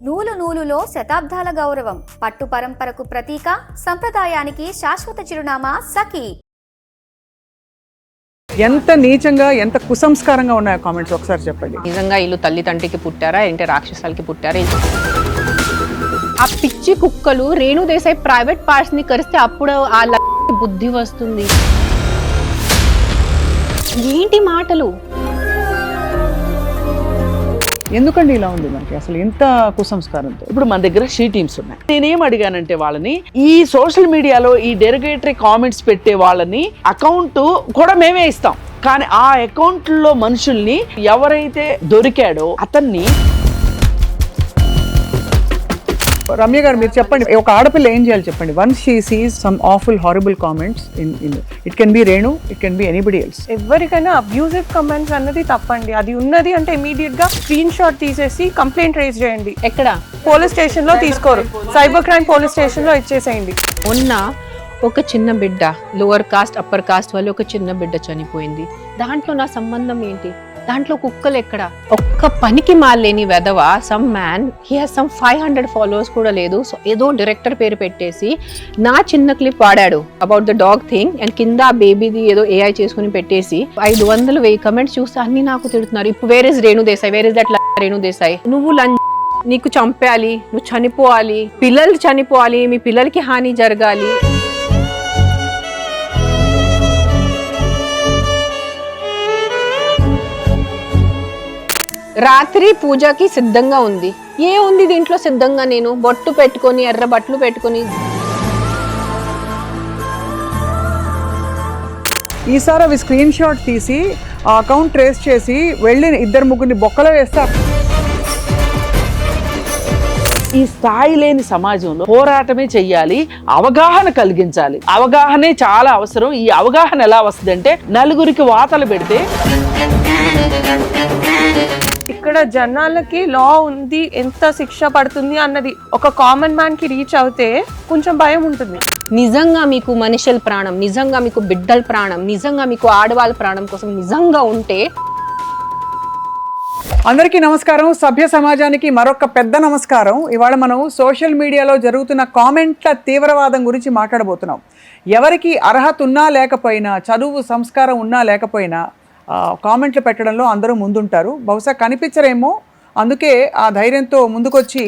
నూలు నూలులో శతాబ్దాల గౌరవం, పట్టు పరంపరకు ప్రతీక, సంప్రదాయానికి శాశ్వత చిరునామా సఖీ. ఎంత నీచంగా ఎంత కుసంస్కారంగా ఉన్నాయో కామెంట్స్ ఒకసారి చెప్పండి. నిజంగా వీళ్ళు తల్లి తండ్రికి పుట్టారా ఏంటి రాక్షసాలకి పుట్టారా? ఆ పిచ్చి కుక్కలు రేణు దేశాయ్ ప్రైవేట్ పార్ట్స్ ని కరిస్తే అప్పుడు ఆ బుద్ధి వస్తుంది. ఏంటి మాటలు? ఎందుకండి ఇలా ఉంది మనకి అసలు ఎంత కుసంస్కారంతో? ఇప్పుడు మన దగ్గర షీ టీమ్స్ ఉన్నాయి. నేనేం అడిగానంటే వాళ్ళని, ఈ సోషల్ మీడియాలో ఈ డెరిగేటరీ కామెంట్స్ పెట్టే వాళ్ళని అకౌంట్ కూడా మేమే ఇస్తాం, కానీ ఆ అకౌంట్లో మనుషుల్ని ఎవరైతే దొరికాడో అతన్ని. రమ్య గారు మీరు చెప్పండి, ఒక ఆడపిల్ల ఏం చేయాలి చెప్పండి? Once she Cs some awful horrible comments in it can be Renu, it can be anybody else. ఎవరికైనా అబ్యూజివ్ కమెంట్స్ అన్నది తప్పండి. అది ఉన్నది అంటే ఇమీడియట్ గా స్క్రీన్ షాట్ తీసేసి కంప్లైంట్ రేజ్ చేయండి. ఎక్కడ? పోలీస్ స్టేషన్ లో తీసుకోరు, సైబర్ క్రైమ్ పోలీస్ స్టేషన్ లో ఇచ్చేసేయండి. మొన్న ఒక చిన్న బిడ్డ, లోవర్ కాస్ట్ అప్పర్ కాస్ట్ వాళ్ళు ఒక చిన్న బిడ్డ చనిపోయింది. దాంట్లో నా సంబంధం ఏంటి? దాంట్లో కుక్కలు ఎక్కడ? ఒక్క పనికి మాలేని వెధవ, some man, he has some 500 followers కూడా లేదు. సో ఏదో డైరెక్టర్ పేరు పెట్టేసి నా చిన్న క్లిప్ వాడాడు about the dog thing, and కింద ఆ బేబీది ఏదో ఏఐ చేసుకుని పెట్టేసి 500-1000 కమెంట్స్ చూస్తే అన్ని నాకు తిడుతున్నారు. ఇప్పుడు where is Renu Desai, where is that Renu Desai? నువ్వు నీకు చంపాలి, నువ్వు చనిపోవాలి, పిల్లలు చనిపోవాలి, మీ పిల్లలకి హాని జరగాలి. రాత్రి పూజకి సిద్ధంగా ఉంది. ఏ ఉంది దీంట్లో సిద్ధంగా? నేను బొట్టు పెట్టుకొని, ఎర్ర బట్టలు పెట్టుకొని. ఈసారి అవి స్క్రీన్ షాట్ తీసి ఆ అకౌంట్ ట్రేస్ చేసి వెళ్ళి 2-3 బొక్కలో వేస్తారు. ఈ స్థాయి లేని సమాజంలో పోరాటమే చెయ్యాలి, అవగాహన కలిగించాలి. అవగాహనే చాలా అవసరం. ఈ అవగాహన ఎలా వస్తుందంటే, నలుగురికి వాతలు పెడితే. ఇక్కడ జనాలకి లా ఉంది, ఎంత శిక్ష పడుతుంది అన్నది ఒక కామన్ మ్యాన్ కి రీచ్ అవుతే కొంచెం భయం ఉంటుంది. నిజంగా మీకు మనుషుల ప్రాణం, నిజంగా మీకు బిడ్డల ప్రాణం, నిజంగా మీకు ఆడవాళ్ళ ప్రాణం కోసం నిజంగా ఉంటే. అందరికీ నమస్కారం. సభ్య సమాజానికి మరొక పెద్ద నమస్కారం. ఇవాళ మనం సోషల్ మీడియాలో జరుగుతున్న కామెంట్ల తీవ్రవాదం గురించి మాట్లాడబోతున్నాం. ఎవరికి అర్హత ఉన్నా లేకపోయినా, చదువు సంస్కారం ఉన్నా లేకపోయినా కామెంట్లు పెట్టడంలో అందరూ ముందుంటారు. బహుశా కనిపించరేమో, అందుకే ఆ ధైర్యంతో ముందుకొచ్చి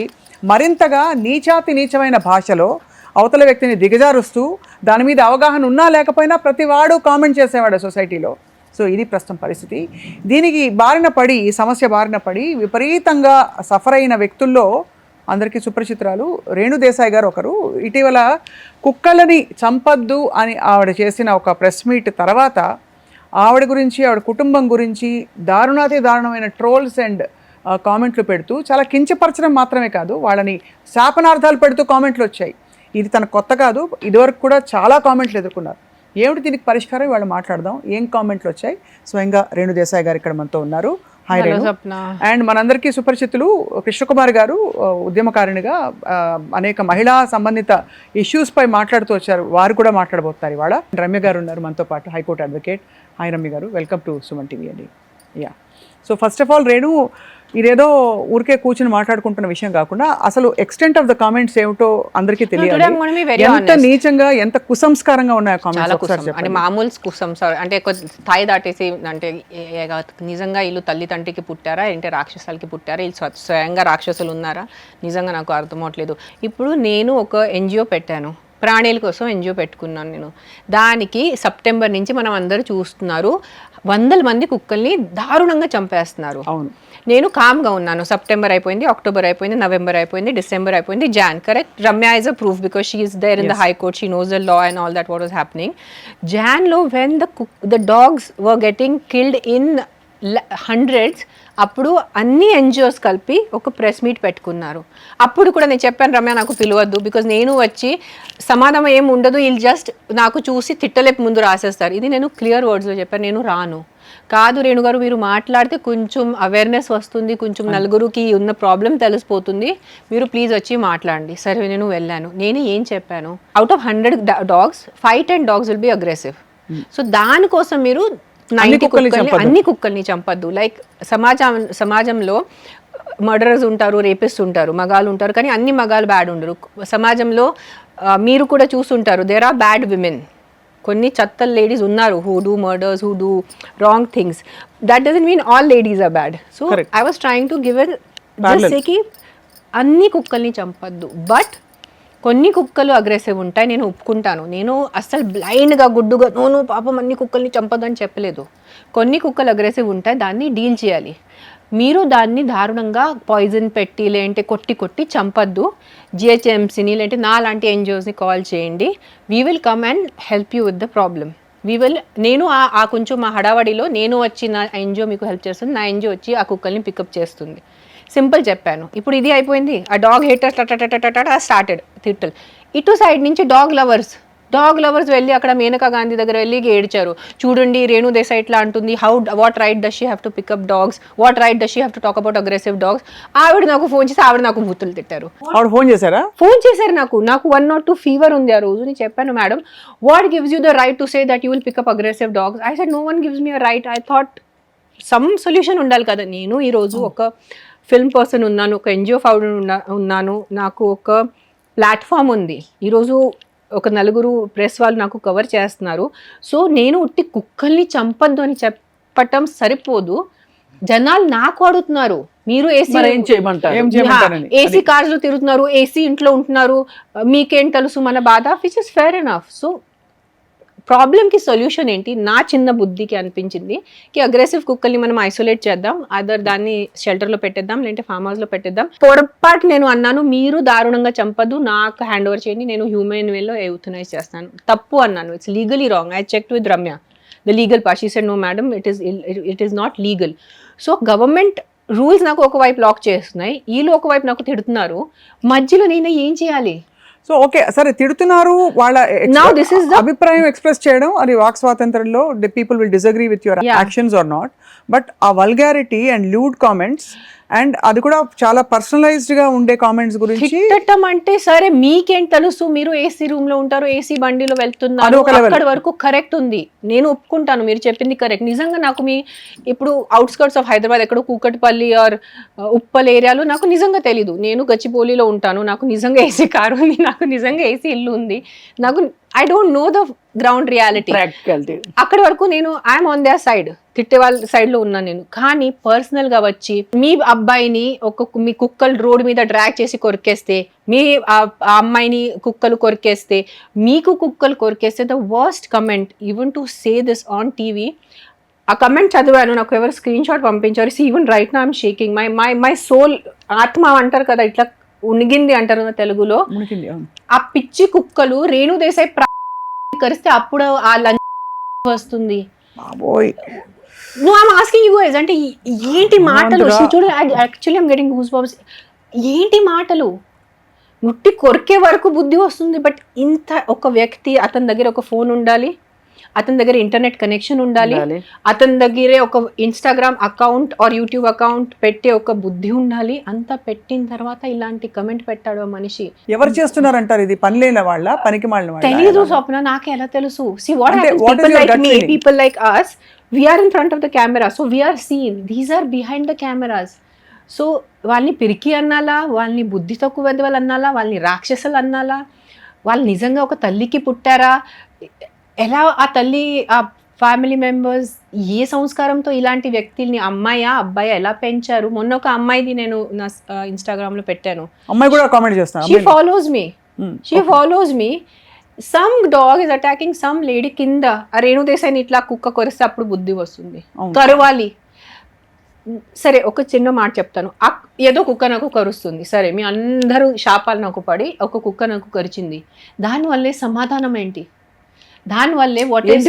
మరింతగా నీచాతి నీచమైన భాషలో అవతల వ్యక్తిని దిగజారుస్తూ, దాని మీద అవగాహన ఉన్నా లేకపోయినా ప్రతివాడు కామెంట్ చేసేవాడు సొసైటీలో. సో ఇది ప్రస్తుతం పరిస్థితి. దీనికి బారిన పడి, ఈ సమస్య బారిన పడి విపరీతంగా సఫర్ అయిన వ్యక్తుల్లో అందరికీ సుపరిచితురాలు రేణు దేశాయ్ గారు ఒకరు. ఇటీవల కుక్కలని చంపద్దు అని ఆవిడ చేసిన ఒక ప్రెస్ మీట్ తర్వాత ఆవిడ గురించి, ఆవిడ కుటుంబం గురించి దారుణాతి దారుణమైన ట్రోల్స్ అండ్ కామెంట్లు పెడుతూ, చాలా కించపరచడం మాత్రమే కాదు, వాళ్ళని శాపనార్థాలు పెడుతూ కామెంట్లు వచ్చాయి. ఇది తన కొత్త కాదు, ఇదివరకు కూడా చాలా కామెంట్లు ఎదుర్కొన్నారు. ఏమిటి దీనికి పరిష్కారం? వాళ్ళు మాట్లాడదాం. ఏం కామెంట్లు వచ్చాయి? స్వయంగా రేణు దేశాయ్ గారు ఇక్కడ మనతో ఉన్నారు. హాయ్ రేణు. అండ్ మనందరికీ సుపరిచితులు కృష్ణకుమార్ గారు, ఉద్యమకారిణిగా అనేక మహిళా సంబంధిత ఇష్యూస్ పై మాట్లాడుతూ వచ్చారు. వారు కూడా మాట్లాడబోతున్నారు ఇవాళ. రమ్య గారు ఉన్నారు మనతో పాటు, హైకోర్టు అడ్వకేట్. హాయ్ రమ్య గారు, వెల్కమ్ టు సుమన్ టీవీ అండి. Yeah, so first of all Renu, ఇదేదో ఊరికే కూర్చుని మాట్లాడుకుంటున్న విషయం కాకుండా అసలు ఎక్స్టెంట్ ఆఫ్ ద కామెంట్స్ ఏమిటో అందరికీ తెలియాలి. ఎంత నీచంగా, ఎంత కుసంస్కారంగా ఉన్నాయి కామెంట్స్. అంటే మామూలు కుసంస్కారం అంటే స్థాయి దాటేసి, అంటే నిజంగా వీళ్ళు తల్లి తండ్రికి పుట్టారా ఏంటి రాక్షసాలకి పుట్టారా? వీళ్ళు స్వయంగా రాక్షసులు ఉన్నారా? నిజంగా నాకు అర్థం అవట్లేదు. ఇప్పుడు నేను ఒక ఎన్జిఓ పెట్టాను, ప్రాణుల కోసం ఎన్జిఓ పెట్టుకున్నాను నేను. దానికి సెప్టెంబర్ నుంచి మనం అందరూ చూస్తున్నారు, 100 మంది కుక్కల్ని దారుణంగా చంపేస్తున్నారు. అవును, నేను కామ్గా ఉన్నాను. సెప్టెంబర్ అయిపోయింది, అక్టోబర్ అయిపోయింది, నవంబర్ అయిపోయింది, డిసెంబర్ అయిపోయింది, Jan. Correct? Ramya is a proof because she is there in the high court, she knows the law and all that what was happening. జాన్లో when the dogs were getting killed in hundreds, అప్పుడు అన్ని NGOs కలిపి ఒక press meet పెట్టుకున్నారు. అప్పుడు కూడా నేను చెప్పాను, రమ్య నాకు పిలవద్దు, బికాజ్ నేను వచ్చి సమాధానం ఏమి ఉండదు, వీళ్ళు జస్ట్ నాకు చూసి తిట్టలేపు ముందు రాసేస్తారు. ఇది నేను క్లియర్ వర్డ్స్లో చెప్పాను, నేను రాను. కాదు రేణు గారు, మీరు మాట్లాడితే కొంచెం అవేర్నెస్ వస్తుంది, కొంచెం నలుగురికి ఉన్న ప్రాబ్లం తెలిసిపోతుంది, మీరు ప్లీజ్ వచ్చి మాట్లాడండి. సరే, నేను వెళ్ళాను. నేను ఏం చెప్పాను, out of 100 dogs 5-10 dogs will be aggressive. So దానికోసం మీరు 90 కుక్కల్ని, అన్ని కుక్కల్ని చంపద్దు. లైక్ సమాజంలో మర్డరర్స్ ఉంటారు, రేపిస్ట్ ఉంటారు, మగాళ్ళు ఉంటారు, కానీ అన్ని మగాళ్ళు బ్యాడ్ ఉండరు. సమాజంలో మీరు కూడా చూస్తుంటారు, దేర్ ఆర్ బ్యాడ్ విమెన్. కొన్ని చెత్త లేడీస్ ఉన్నారు who do murders, who do wrong things. That doesn't mean all ladies are bad. So I was trying to give కి అన్ని కుక్కల్ని చంపద్దు, బట్ కొన్ని కుక్కలు అగ్రెసివ్ ఉంటాయి, నేను ఒప్పుకుంటాను. నేను అస్సలు బ్లైండ్గా గుడ్డుగా నోను పాపం అన్ని కుక్కల్ని చంపదు అని చెప్పలేదు. కొన్ని కుక్కలు అగ్రెసివ్ ఉంటాయి, దాన్ని డీల్ చేయాలి. మీరు దాన్ని దారుణంగా పాయిజన్ పెట్టి లేదంటే కొట్టి చంపద్దు. జిహెచ్ఎంసీని లేదంటే నా లాంటి ఎన్జిఓస్ని కాల్ చేయండి. We will come and help you with the problem. నేను ఆ కొంచెం మా హడావడిలో నేను వచ్చి నా ఎన్జిఓ మీకు హెల్ప్ చేస్తుంది, నా ఎన్జిఓ వచ్చి ఆ కుక్కల్ని పికప్ చేస్తుంది. సింపుల్ చెప్పాను. ఇప్పుడు ఇది అయిపోయింది. ఆ డాగ్ హేటర్స్ స్టార్టెడ్ తిట్టలు. ఇటు సైడ్ నుంచి డాగ్ లవర్స్ వెళ్ళి అక్కడ మేనకా గాంధీ దగ్గర వెళ్ళి ఏడ్చారు. చూడండి రేణు దేశాయ్ ఇట్లా అంటుంది, what right does she have to pick up dogs, what right does she have to talk about aggressive dogs. ఆవిడ నాకు ఫోన్ చేసి ఆవిడ నాకు బూతులు తిట్టారు. ఫోన్ చేశారు నాకు 102 ఫీవర్ ఉంది ఆ రోజు. నేను చెప్పాను, madam what gives you the right to say that you will pick up aggressive dogs? I said no one gives me a right. I thought some solution ఉండాలి కదా. నేను ఈరోజు ఒక ఫిల్మ్ పర్సన్ ఉన్నాను, ఒక ఎన్జిఓ ఫౌండర్ ఉన్నాను, నాకు ఒక ప్లాట్ఫామ్ ఉంది. ఈరోజు ఒక 4 ప్రెస్ వాళ్ళు నాకు కవర్ చేస్తున్నారు. సో నేను ఉట్టి కుక్కల్ని చంపద్దు అని చెప్పటం సరిపోదు. జనాలు నాకు అడుగుతున్నారు, మీరు ఏసీ కార్స్ లో తిరుగుతున్నారు, ఏసీ ఇంట్లో ఉంటున్నారు, మీకేం తెలుసు మన బాధ, which is fair enough. So ప్రాబ్లమ్కి సొల్యూషన్ ఏంటి? నా చిన్న బుద్ధికి అనిపించింది కి అగ్రెసివ్ కుక్కల్ని మనం ఐసోలేట్ చేద్దాం, అదర్ దాన్ని షెల్టర్లో పెట్టేద్దాం, లేదంటే ఫామ్ హౌస్లో పెట్టేద్దాం. పొరపాటు నేను అన్నాను, మీరు దారుణంగా చంపదు, నాకు హ్యాండ్ ఓవర్ చేయండి, నేను హ్యూమన్ వేలో యూథనైజ్ చేస్తాను. తప్పు అన్నాను. It's legally wrong. I checked with Ramya the legal part. She said no madam, it is not legal. So government rules నాకు ఒకవైపు లాక్ చేస్తున్నాయి, వీళ్ళు ఒకవైపు నాకు తిడుతున్నారు. మధ్యలో నేను ఏం చేయాలి? సో ఓకే సరే, తిడుతున్నారు, వాళ్ళ అభిప్రాయం ఎక్స్ప్రెస్ చేయడం అది వాక్ స్వాతంత్రంలో, people will disagree with your actions are not, but ఆ vulgarity and lewd comments and అది కూడా చాలా పర్సనలైజ్డ్ గా ఉండే కామెంట్స్ గురించి తిట్టడం అంటే, సరే మీకేం తెలుసు, మీరు ఏసీ రూమ్ లో ఉంటారు, ఏసీ బండిలో వెళ్తున్నారు, అక్కడ వరకు కరెక్ట్ ఉంది, నేను ఒప్పుకుంటాను, మీరు చెప్పింది కరెక్ట్. నిజంగా నాకు ఇప్పుడు అవుట్స్కర్ట్స్ ఆఫ్ హైదరాబాద్ ఎక్కడో కూకట్పల్లి ఆర్ ఉప్పల్ ఏరియాలో నాకు నిజంగా తెలీదు. నేను గచ్చిబౌలిలో ఉంటాను, నాకు నిజంగా ఏసీ కారు ఉంది, నాకు నిజంగా ఏసీ ఇల్లు ఉంది, నాకు I don't know the ground reality. అక్కడి వరకు నేను ఐఎమ్ ఆన్ దర్ సైడ్, తిట్టే వాళ్ళ సైడ్ లో ఉన్నాను నేను. కానీ పర్సనల్ గా వచ్చి మీ అబ్బాయిని మీ కుక్కలు రోడ్డు మీద డ్రాగ్ చేసి కొరికేస్తే, మీ అమ్మాయిని కుక్కలు కొరికేస్తే, మీకు కుక్కలు కొరికేస్తే, the worst comment even to say this on TV. ఆ కమెంట్ చదివాను, నాకు ఎవరు స్క్రీన్ షాట్ పంపించారు. Even right now I'm shaking, my soul, ఆత్మ అంటారు కదా, ఇట్లా ఉనిగింది అంటారు తెలుగులో. ఆ పిచ్చి కుక్కలు రేణు దేశాయ్ కరిస్తే అప్పుడు ఆ లంచ్ వస్తుంది. No, I'm asking you guys, అంటే ఏంటి మాటలు? చూడండి, actually I'm getting goose bumps. ఏంటి మాటలు? ముట్టి కొరికే వరకు బుద్ధి వస్తుంది, బట్ ఇంత ఒక వ్యక్తి, అతని దగ్గర ఒక ఫోన్ ఉండాలి, అతని దగ్గర ఇంటర్నెట్ కనెక్షన్ ఉండాలి, అతని దగ్గరే ఒక Instagram account or YouTube account పెట్టే ఒక బుద్ధి ఉండాలి. అంతా పెట్టిన తర్వాత ఇలాంటి కమెంట్ పెట్టాడు మనిషి. ఎవరు చేస్తున్నారు అంటారు? ఇది పని లేని వాళ్ళ, పనికి మాలిన వాళ్ళ? తెలీదు స్వప్న, నాకే ఎలా తెలుసు? See what happens, people like me, people like us, we are in front of the camera, so we are seen, these are behind the cameras. So వాళ్ళని పిరికి అన్నాలా, వాళ్ళని బుద్ధి తక్కువ వాళ్ళు అన్నాలా, వాళ్ళని రాక్షసులు అన్నాలా, వాళ్ళు నిజంగా ఒక తల్లికి పుట్టారా, ఎలా ఆ తల్లి ఆ ఫ్యామిలీ మెంబర్స్ ఏ సంస్కారంతో ఇలాంటి వ్యక్తుల్ని, అమ్మాయా అబ్బాయా ఎలా పెంచారు? మొన్న ఒక అమ్మాయిది నేను నా ఇన్స్టాగ్రామ్ లో పెట్టాను, అమ్మాయి కూడా కామెంట్ చేస్తాను, she follows me, some dog is attacking some lady కింద, ఆ రేణు దేశాయిని ఇట్లా కుక్క కొరిస్తే అప్పుడు బుద్ధి వస్తుంది, కరవాలి. సరే ఒక చిన్న మాట చెప్తాను, ఏదో కుక్క నాకు కరుస్తుంది, సరే మీ అందరూ శాపాలు నాకు పడి ఒక కుక్క నాకు కరిచింది, దానివల్లే సమాధానం ఏంటి? దానివల్లే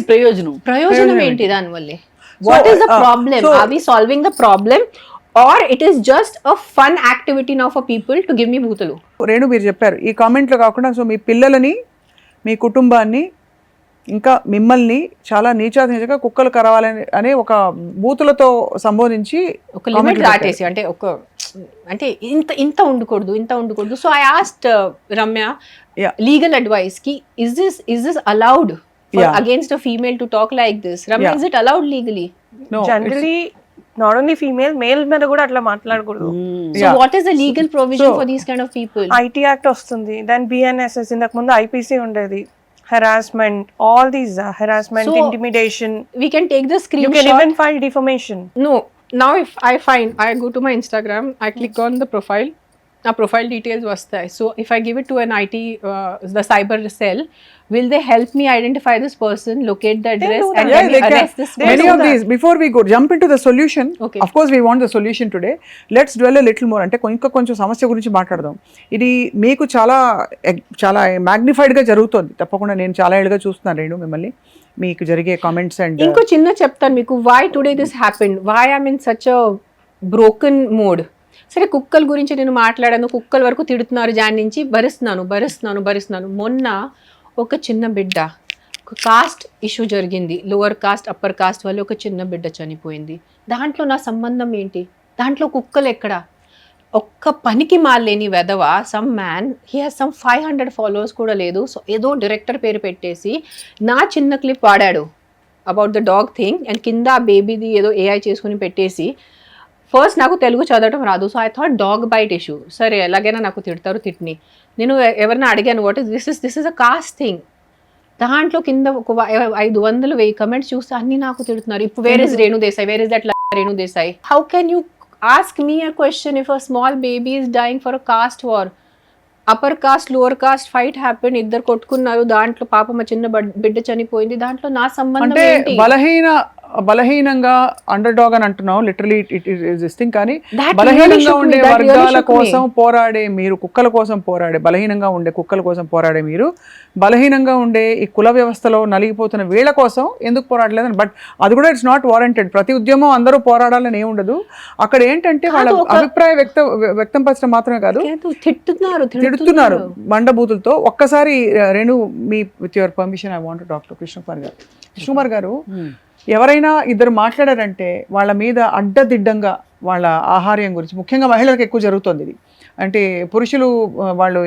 ప్రయోజనం ఏంటి? దానివల్లే what is the problem? Are we solving the problem or it is just a fun activity now for people to give me బూతులు? రేణు మీరు చెప్పారు ఈ కామెంట్లో కాకుండా, సో మీ పిల్లలని, మీ కుటుంబాన్ని, ఇంకా మిమ్మల్ని చాలా నీచాగా కుక్కలు కరవాలని అనే ఒక బూతులతో సంబోధించి ఒక లిమిట్ దాటేసి, అంటే ఇంత ఉండకూడదు. So I asked Ramya legal advice కి, is this allowed against a female to talk like this? Ramya, is it allowed legally? No, generally not only female, male మీద కూడా అట్లా మాట్లాడకూడదు. So what is the legal provision for these kind of people? IT act వస్తుంది, then BNSS, ఇంతకు ముందు IPC ఉండేది, harassment, all these harassment, So, intimidation, We can take the you can screenshot. Even file defamation. No, now if I go to my Instagram, I click on the profile, నా profile details వస్తాయి. So if I give it to an IT, the cyber cell, will they help me identify this person, locate the address, do and that. Yeah, then they can. arrest this Many person? of these, before we go jump into the solution, Okay. of course we want the solution today. Let's dwell a little more. అంటే ఇంకా కొంచెం సమస్య గురించి మాట్లాడదాం. ఇది మీకు చాలా చాలా magnified గా జరుగుతుంది. తప్పకుండా నేను చాలా ఏళ్ళుగా చూస్తున్నాను రేణు మిమ్మల్ని, మీకు జరిగే కామెంట్స్ అండ్ ఇంకో చిన్న చెప్తాను మీకు, why today this happened, why I'm in such a broken mode. సరే, కుక్కల గురించి నేను మాట్లాడాను, కుక్కల వరకు తిడుతున్నారు, జాన్ నుంచి భరిస్తున్నాను. మొన్న ఒక చిన్న బిడ్డ, ఒక కాస్ట్ ఇష్యూ జరిగింది, లోవర్ కాస్ట్ అప్పర్ కాస్ట్ వల్ల ఒక చిన్న బిడ్డ చనిపోయింది. దాంట్లో నా సంబంధం ఏంటి? దాంట్లో కుక్కలు ఎక్కడ? ఒక్క పనికి మాలేని వెధవ, some man, he has some 500 followers కూడా లేదు. సో ఏదో డైరెక్టర్ పేరు పెట్టేసి నా చిన్న క్లిప్ వాడాడు about the dog thing, and కింద ఆ బేబీది ఏదో ఏఐ చేసుకుని పెట్టేసి, ఫస్ట్ నాకు తెలుగు చదవటం రాదు, so I thought dog bite issue, సరే ఎలాగైనా నాకు తిడతారు, తిట్ని. నేను ఎవరైనా అడిగాను, what is this is a cost thing. దాంట్లో కింద ఒక 500-1000 కమెంట్స్ చూస్తే అన్ని నాకు తిడుతున్నారు. ఇప్పుడు where is Renu Desai, where is that Renu Desai? How can you ask me a question if a small baby is dyeing for a cost war? Upper caste lower caste fight happen, ఇద్దరు కొట్టుకున్నారు, దాంట్లో పాప మా చిన్న బిడ్డ చనిపోయింది, దాంట్లో నా సంబంధం అంటే ఏంటి? బలహీనంగా అండర్ డాగ్ అని అంటున్నావు, literally it is this thing. కానీ That బలహీనంగా really shook me. ఉండే That really వర్గాల shook me. కోసం పోరాడే మీరు, కుక్కల కోసం పోరాడే, బలహీనంగా ఉండే కుక్కల కోసం పోరాడే మీరు, బలహీనంగా ఉండే ఈ కుల వ్యవస్థలో నలిగిపోతున్న వీళ్ళ కోసం ఎందుకు పోరాడలేదని. బట్ అది కూడా ఇట్స్ నాట్ వారంటెడ్. ప్రతి ఉద్యమం అందరూ పోరాడాలని ఏమి ఉండదు. అక్కడ ఏంటంటే వాళ్ళ అభిప్రాయం వ్యక్తం పరచడం మాత్రమే కాదు, తిడుతున్నారు మండబూతులతో. ఒక్కసారి Renu, me with your permission I want to talk to Krishna Kumar గారు. ఎవరైనా ఇద్దరు మాట్లాడారంటే వాళ్ళ మీద అడ్డదిడ్డంగా వాళ్ళ ఆహార్యం గురించి, ముఖ్యంగా మహిళలకు ఎక్కువ జరుగుతుంది ఇది. అంటే పురుషులు వాళ్ళు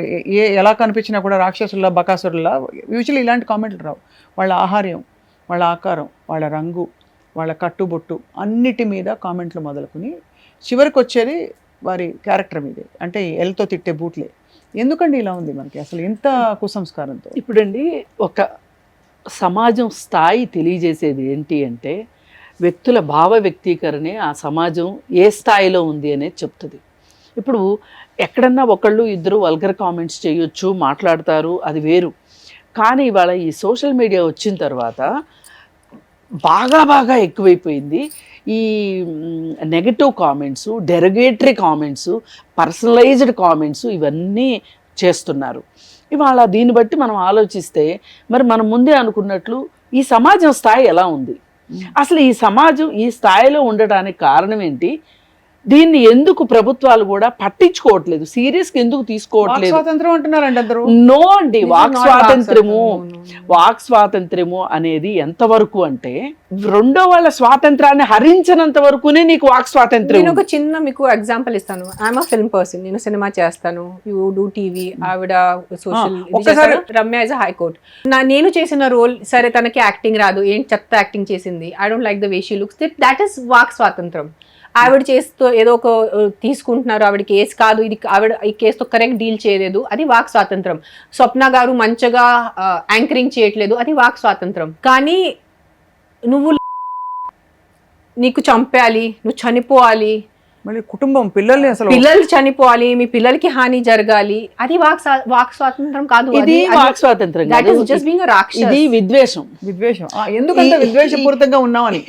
ఎలా కనిపించినా కూడా రాక్షసుల్లా బకాసురుల్లా, యూజువల్లీ ఇలాంటి కామెంట్లు రావు. వాళ్ళ ఆహార్యం, వాళ్ళ ఆకారం, వాళ్ళ రంగు, వాళ్ళ కట్టుబొట్టు అన్నిటి మీద కామెంట్లు మొదలుకొని చివరికి వచ్చేది వారి క్యారెక్టర్ మీదే, అంటే ఎల్తో తిట్టే బూట్లే. ఎందుకండి ఇలా ఉంది మనకి అసలు ఇంత కుసంస్కారంతో? ఇప్పుడండి ఒక సమాజం స్థాయి తెలియజేసేది ఏంటి అంటే, వ్యక్తుల భావ వ్యక్తీకరణే ఆ సమాజం ఏ స్థాయిలో ఉంది అనేది చెప్తుంది. ఇప్పుడు ఎక్కడన్నా ఒకళ్ళు ఇద్దరు వల్గర్ కామెంట్స్ చేయొచ్చు, మాట్లాడతారు, అది వేరు. కానీ ఇవాళ ఈ సోషల్ మీడియా వచ్చిన తర్వాత బాగా ఎక్కువైపోయింది ఈ negative comments, derogatory comments, personalised comments, ఇవన్నీ చేస్తున్నారు. ఇవాళ దీన్ని బట్టి మనం ఆలోచిస్తే, మరి మనం ముందే అనుకున్నట్లు ఈ సమాజం స్థాయి ఎలా ఉంది, అసలు ఈ సమాజం ఈ స్థాయిలో ఉండడానికి కారణం ఏంటి, దీన్ని ఎందుకు ప్రభుత్వాలు కూడా పట్టించుకోవట్లేదు, సీరియస్గా ఎందుకు తీసుకోవట్లేదు? స్వాతంత్రం అంటున్నారండి అందరూ. నో అండి, వాక్ స్వాతంత్రము అనేది ఎంతవరకు అంటే, రెండో వాళ్ళ స్వాతంత్రాన్ని హరించినంత వరకునే నీకు వాక్ స్వాతంత్రం. నేను ఒక చిన్న మీకు ఎగ్జాంపుల్ ఇస్తాను. ఐఎమ్ అ ఫిల్మ్ పర్సన్, నేను సినిమా చేస్తాను, యూ డూ టీవీ, ఆవిడ సోషల్, ఒక్కసారి రమ్య ఇస్ హైకోర్ట్. నేను చేసిన రోల్, సరే తనకి యాక్టింగ్ రాదు, ఏం చెత్త యాక్టింగ్ చేసింది, I don't like the way she looks, that is walk స్వాతంత్రం. ఆవిడ చేస్తూ ఏదో ఒక తీసుకుంటున్నారు, ఆవిడ కేసు కాదు ఇది, ఆవిడ ఈ కేసుతో కరెక్ట్ డీల్ చేయలేదు, అది వాక్ స్వాతంత్రం. స్వప్న గారు మంచిగా యాంకరింగ్ చేయట్లేదు, అది వాక్ స్వాతంత్రం. కానీ నువ్వు నీకు చంపేయాలి, నువ్వు చనిపోవాలి, మళ్ళీ కుటుంబం, పిల్లల్ని, అసలు పిల్లలు చనిపోవాలి, మీ పిల్లలకి హాని జరగాలి, అది వాక్ స్వాతంత్రం కాదు. ఇది వాక్ స్వాతంత్రం దట్ కాదు, ఈస్ జస్ట్ బీయింగ్ అ రాక్షస్. ఇది విద్వేషం. ఎందుకంటే విద్వేషపూరితంగా ఉన్నామని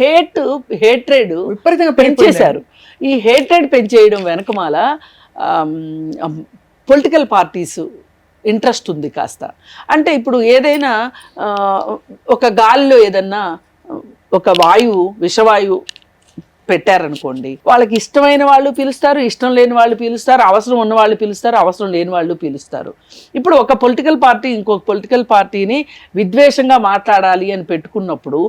హేట్రెడ్ విపరీతంగా పెంచేశారు. ఈ హేట్రెడ్ పెంచేయడం వెనకమాల పొలిటికల్ పార్టీస్ ఇంట్రెస్ట్ ఉంది కాస్త. అంటే ఇప్పుడు ఏదైనా ఒక గాలిలో ఏదన్నా ఒక విషవాయువు పెట్టారనుకోండి, వాళ్ళకి ఇష్టమైన వాళ్ళు పిలుస్తారు, ఇష్టం లేని వాళ్ళు పిలుస్తారు, అవసరం ఉన్న వాళ్ళు పిలుస్తారు, అవసరం లేని వాళ్ళు పిలుస్తారు. ఇప్పుడు ఒక పొలిటికల్ పార్టీ ఇంకొక పొలిటికల్ పార్టీని విద్వేషంగా మాట్లాడాలి అని పెట్టుకున్నప్పుడు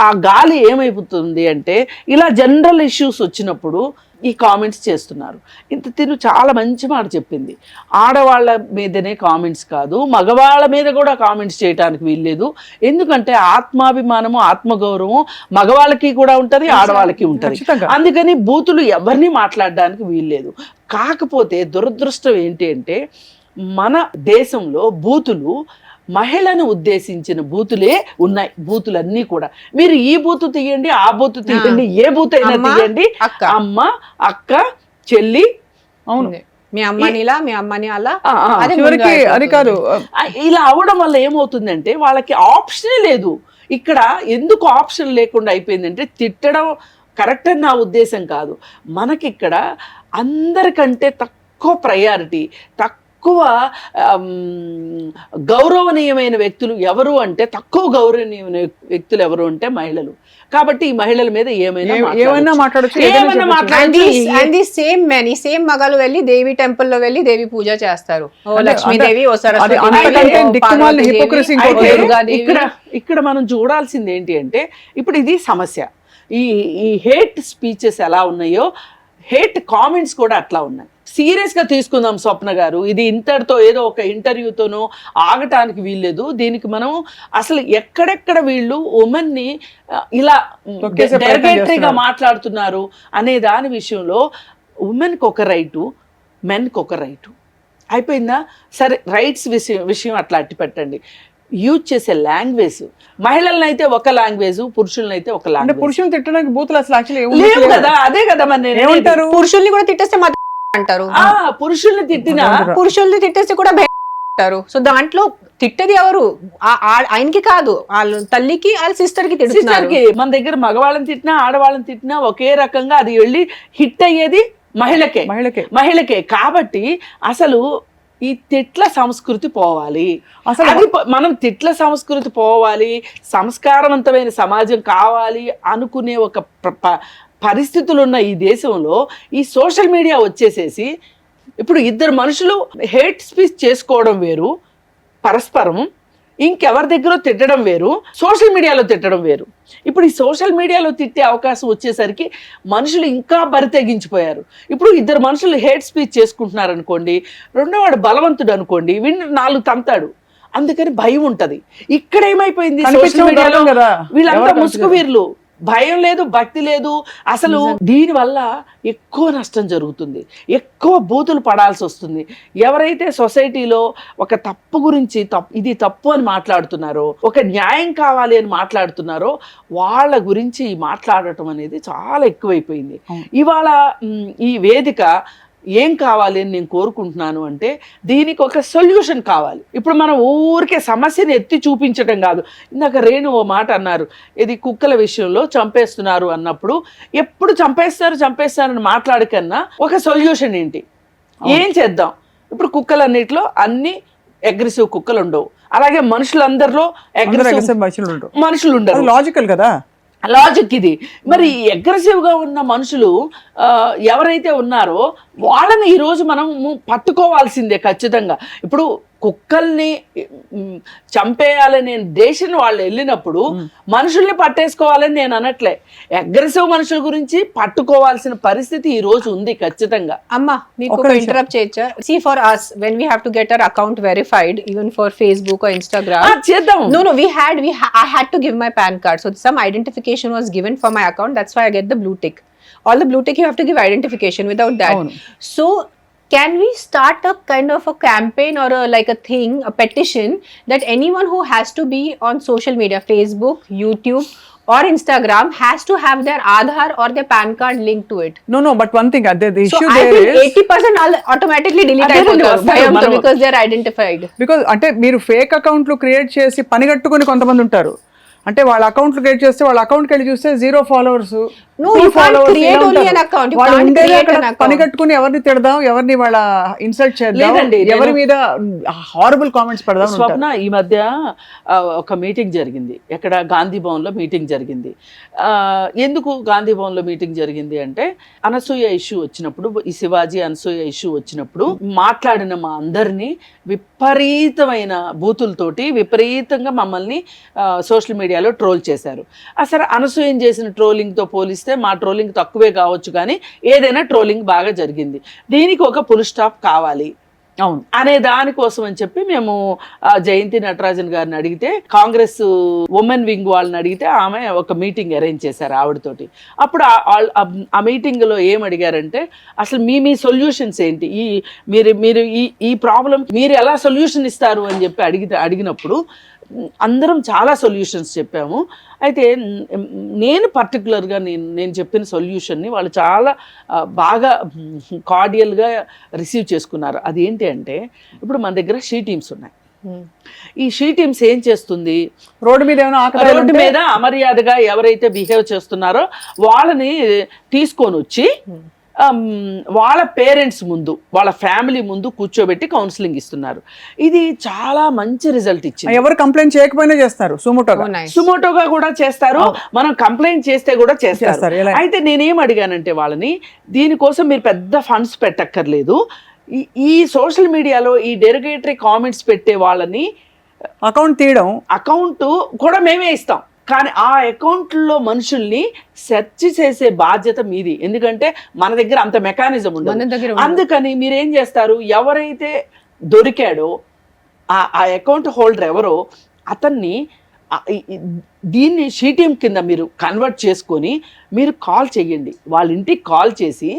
ఆ గాలి ఏమైపోతుంది అంటే, ఇలా జనరల్ ఇష్యూస్ వచ్చినప్పుడు ఈ కామెంట్స్ చేస్తున్నారు. తిను చాలా మంచి మాట చెప్పింది, ఆడవాళ్ళ మీదనే కామెంట్స్ కాదు, మగవాళ్ళ మీద కూడా కామెంట్స్ చేయడానికి వీల్లేదు. ఎందుకంటే ఆత్మాభిమానము, ఆత్మగౌరవం మగవాళ్ళకి కూడా ఉంటుంది, ఆడవాళ్ళకి ఉంటుంది. అందుకని బూతులు ఎవరిని మాట్లాడడానికి వీల్లేదు. కాకపోతే దురదృష్టం ఏంటి అంటే మన దేశంలో బూతులు మహిళను ఉద్దేశించిన బూతులే ఉన్నాయి. బూతులన్నీ కూడా మీరు ఈ బూతు తీయండి, ఆ బూతు తీయండి, ఏ బూతు అయినా తీయండి, అమ్మ, అక్క, చెల్లి, అవును, మీ అమ్మని ఇలా, మీ అమ్మని అలా, అది కాదు. ఇలా అవడం వల్ల ఏమవుతుందంటే వాళ్ళకి ఆప్షనే లేదు. ఇక్కడ ఎందుకు ఆప్షన్ లేకుండా అయిపోయిందంటే తిట్టడం కరెక్ట్ అని నా ఉద్దేశం కాదు. మనకిక్కడ అందరికంటే తక్కువ ప్రయారిటీ, తక్కువ గౌరవనీయమైన వ్యక్తులు ఎవరు అంటే, తక్కువ గౌరవనీయమైన వ్యక్తులు ఎవరు అంటే మహిళలు. కాబట్టి ఈ మహిళల మీద ఏమైనా మాట్లాడచ్చు. సేమ్ మగాలు వెళ్ళి దేవి టెంపుల్ లో వెళ్ళి దేవి పూజ చేస్తారు. లక్ష్మీదేవి, ఇక్కడ మనం చూడాల్సింది ఏంటి అంటే ఇప్పుడు ఇది సమస్య. ఈ హేట్ స్పీచెస్ ఎలా ఉన్నాయో హేట్ కామెంట్స్ కూడా అట్లా ఉన్నాయి. సీరియస్గా తీసుకుందాం స్వప్న గారు. ఇది ఇంతటితో ఏదో ఒక ఇంటర్వ్యూతోనో ఆగటానికి వీల్లేదు. దీనికి మనం అసలు ఎక్కడెక్కడ వీళ్ళు ఉమెన్ని ఇలా డెరిగేటరీగా మాట్లాడుతున్నారు అనే దాని విషయంలో ఉమెన్కి ఒక రైటు, మెన్కి ఒక రైటు అయిపోయిందా? సరే, రైట్స్ విషయం అట్లా అట్టి పెట్టండి. యూజ్ చేసే లాంగ్వేజ్, మహిళలను అయితే ఒక లాంగ్వేజ్, పురుషులను అయితే ఒక లాంగ్వేజ్. పురుషులను తిట్టడానికి బూతులు అసలు లేవు కదా. అదే కదా మరి ఏమంటారు, పురుషుల్ని కూడా తిట్టేస్తే అంటారు. పురుషుల్ని తిట్టేస్తే కూడా అంటారు. సో దాంట్లో తిట్టది ఎవరు? ఆయనకి కాదు, వాళ్ళ తల్లికి, వాళ్ళ సిస్టర్ కి తిట్టున్నారు. మన దగ్గర మగవాళ్ళని తిట్టినా ఆడవాళ్ళని తిట్టినా ఒకే రకంగా అది వెళ్ళి హిట్ అయ్యేది మహిళకే. కాబట్టి అసలు ఈ తిట్ల సంస్కృతి పోవాలి. అసలు అది మనం తిట్ల సంస్కృతి పోవాలి, సంస్కారవంతమైన సమాజం కావాలి అనుకునే ఒక పరిస్థితులు ఉన్న ఈ దేశంలో ఈ సోషల్ మీడియా వచ్చేసేసి ఇప్పుడు ఇద్దరు మనుషులు హేట్ స్పీచ్ చేసుకోవడం వేరు, పరస్పరం ఇంకెవరి దగ్గర తిట్టడం వేరు, సోషల్ మీడియాలో తిట్టడం వేరు. ఇప్పుడు ఈ సోషల్ మీడియాలో తిట్టే అవకాశం వచ్చేసరికి మనుషులు ఇంకా బరితెగించిపోయారు. ఇప్పుడు ఇద్దరు మనుషులు హేట్ స్పీచ్ చేసుకుంటున్నారు అనుకోండి, రెండో వాడు బలవంతుడు అనుకోండి, వీడిని 4 తంతాడు. అందుకని భయం ఉంటది. ఇక్కడ ఏమైపోయింది, సోషల్ మీడియాలో వీళ్ళంతా ముసుగు వీర్లు, భయం లేదు, భక్తి లేదు. అసలు దీని వల్ల ఎక్కువ నష్టం జరుగుతుంది, ఎక్కువ బూతులు పడాల్సి వస్తుంది. ఎవరైతే సొసైటీలో ఒక తప్పు గురించి ఇది తప్పు అని మాట్లాడుతున్నారో, ఒక న్యాయం కావాలి అని మాట్లాడుతున్నారో, వాళ్ళ గురించి మాట్లాడటం అనేది చాలా ఎక్కువైపోయింది. ఇవాళ ఈ వేదిక ఏం కావాలి అని నేను కోరుకుంటున్నాను అంటే, దీనికి ఒక సొల్యూషన్ కావాలి. ఇప్పుడు మనం ఊరికే సమస్యను ఎత్తి చూపించడం కాదు. ఇందాక రేణు ఓ మాట అన్నారు, ఇది కుక్కల విషయంలో చంపేస్తున్నారు అన్నప్పుడు, ఎప్పుడు చంపేస్తారని మాట్లాడకన్నా ఒక సొల్యూషన్ ఏంటి, ఏం చేద్దాం. ఇప్పుడు కుక్కలన్నిటిలో అన్ని అగ్రెసివ్ కుక్కలు ఉండవు, అలాగే మనుషులందరిలో మనుషులు ఉండరు. లాజికల్ కదా, లాజిక్ ఇది. మరి అగ్రెసివ్గా ఉన్న మనుషులు ఎవరైతే ఉన్నారో వాళ్ళని ఈరోజు మనం పట్టుకోవాల్సిందే ఖచ్చితంగా. ఇప్పుడు కుక్కల్ని చంపేయాలనే దేశం వాళ్ళు వెళ్ళినప్పుడు మనుషుల్ని పట్టేసుకోవాలని నేను అనట్లే, అగ్రెసివ్ మనుషుల గురించి పట్టుకోవాల్సిన పరిస్థితి ఈ రోజు ఉంది ఖచ్చితంగా. అమ్మా మీకు ఇంటరప్ట్ చేయొచ్చా? See, for us when we have to get our account verified even for Facebook or Instagram, చేద్దాం. No, I had to give my PAN card, so some identification was given for my account. That's why I get the blue tick. All the blue tick you have to give identification. Without that, so can we start a kind of a campaign or a petition that anyone who has to be on social media, Facebook, YouTube or Instagram, has to have their Aadhaar or their PAN card linked to it? No, but one thing, the issue so there is 80% automatically delete అయిపోతారు because they are identified. Because అంటే మీరు fake అకౌంట్లు create చేసి పనిగట్టుకొని కొంతమంది ఉంటారు. అంటే వాళ్ళ అకౌంట్లు క్రియేట్ చేస్తే వాళ్ళ అకౌంట్కి వెళ్ళి చూస్తే 0 followers, పని కట్టుకుని ఎవరిని తిడదాం, ఎవరిని వాళ్ళ ఇన్సల్ట్ చేద్దాం, ఎవరి మీద హారబుల్ కామెంట్స్ పెడదాం. స్వప్న, ఈ మధ్య ఒక మీటింగ్ జరిగింది, ఎక్కడ గాంధీ భవన్ లో మీటింగ్ జరిగింది. ఎందుకు గాంధీ భవన్ లో మీటింగ్ జరిగింది అంటే, అనసూయ ఇష్యూ వచ్చినప్పుడు, ఈ శివాజీ అనసూయ ఇష్యూ వచ్చినప్పుడు మాట్లాడిన మా అందరినీ విపరీతమైన బూతులతోటి విపరీతంగా మమ్మల్ని సోషల్ మీడియాలో ట్రోల్ చేశారు. అసలు అనసూయం చేసిన ట్రోలింగ్తో పోలిస్తే వస్తే మా ట్రోలింగ్ తక్కువే కావచ్చు, కానీ ఏదైనా ట్రోలింగ్ బాగా జరిగింది, దీనికి ఒక ఫుల్ స్టాప్ కావాలి అవును అనే దానికోసం అని చెప్పి మేము జయంతి నటరాజన్ గారిని అడిగితే, కాంగ్రెస్ ఉమెన్ వింగ్ వాళ్ళని అడిగితే ఆమె ఒక మీటింగ్ అరేంజ్ చేశారు ఆవిడతోటి. అప్పుడు ఆ మీటింగ్లో ఏం అడిగారంటే, అసలు మీ సొల్యూషన్స్ ఏంటి, మీరు ఈ ప్రాబ్లం మీరు ఎలా సొల్యూషన్ ఇస్తారు అని చెప్పి అడిగినప్పుడు అందరం చాలా సొల్యూషన్స్ చెప్పాము. అయితే నేను పర్టికులర్గా నేను చెప్పిన సొల్యూషన్ని వాళ్ళు చాలా బాగా కార్డియల్గా రిసీవ్ చేసుకున్నారు. అదేంటి అంటే, ఇప్పుడు మన దగ్గర షీ టీమ్స్ ఉన్నాయి. ఈ షీ టీమ్స్ ఏం చేస్తుంది, రోడ్డు మీద ఏమైనా రోడ్డు మీద అమర్యాదగా ఎవరైతే బిహేవ్ చేస్తున్నారో వాళ్ళని తీసుకొని వచ్చి వాళ్ళ పేరెంట్స్ ముందు, వాళ్ళ ఫ్యామిలీ ముందు కూర్చోబెట్టి కౌన్సిలింగ్ ఇస్తున్నారు. ఇది చాలా మంచి రిజల్ట్ ఇచ్చింది. ఎవరు కంప్లైంట్ చేయకపోయినా చేస్తారు, సుమోటోగా కూడా చేస్తారు, మనం కంప్లైంట్ చేస్తే కూడా చేస్తారు. అయితే నేనేం అడిగానంటే వాళ్ళని, దీనికోసం మీరు పెద్ద ఫండ్స్ పెట్టక్కర్లేదు, ఈ సోషల్ మీడియాలో ఈ డెరిగేటరీ కామెంట్స్ పెట్టే వాళ్ళని అకౌంట్ తీయడం, అకౌంట్ కూడా మేమే ఇస్తాం, కానీ ఆ అకౌంట్లో మనుషుల్ని సెర్చ్ చేసే బాధ్యత మీది. ఎందుకంటే మన దగ్గర అంత మెకానిజం ఉండదు. అందుకని మీరేం చేస్తారు, ఎవరైతే దొరికాడో ఆ అకౌంట్ హోల్డర్ ఎవరో అతన్ని దీన్ని షీ టీమ్ కింద మీరు కన్వర్ట్ చేసుకొని మీరు కాల్ చేయండి. వాళ్ళ ఇంటికి కాల్ చేసి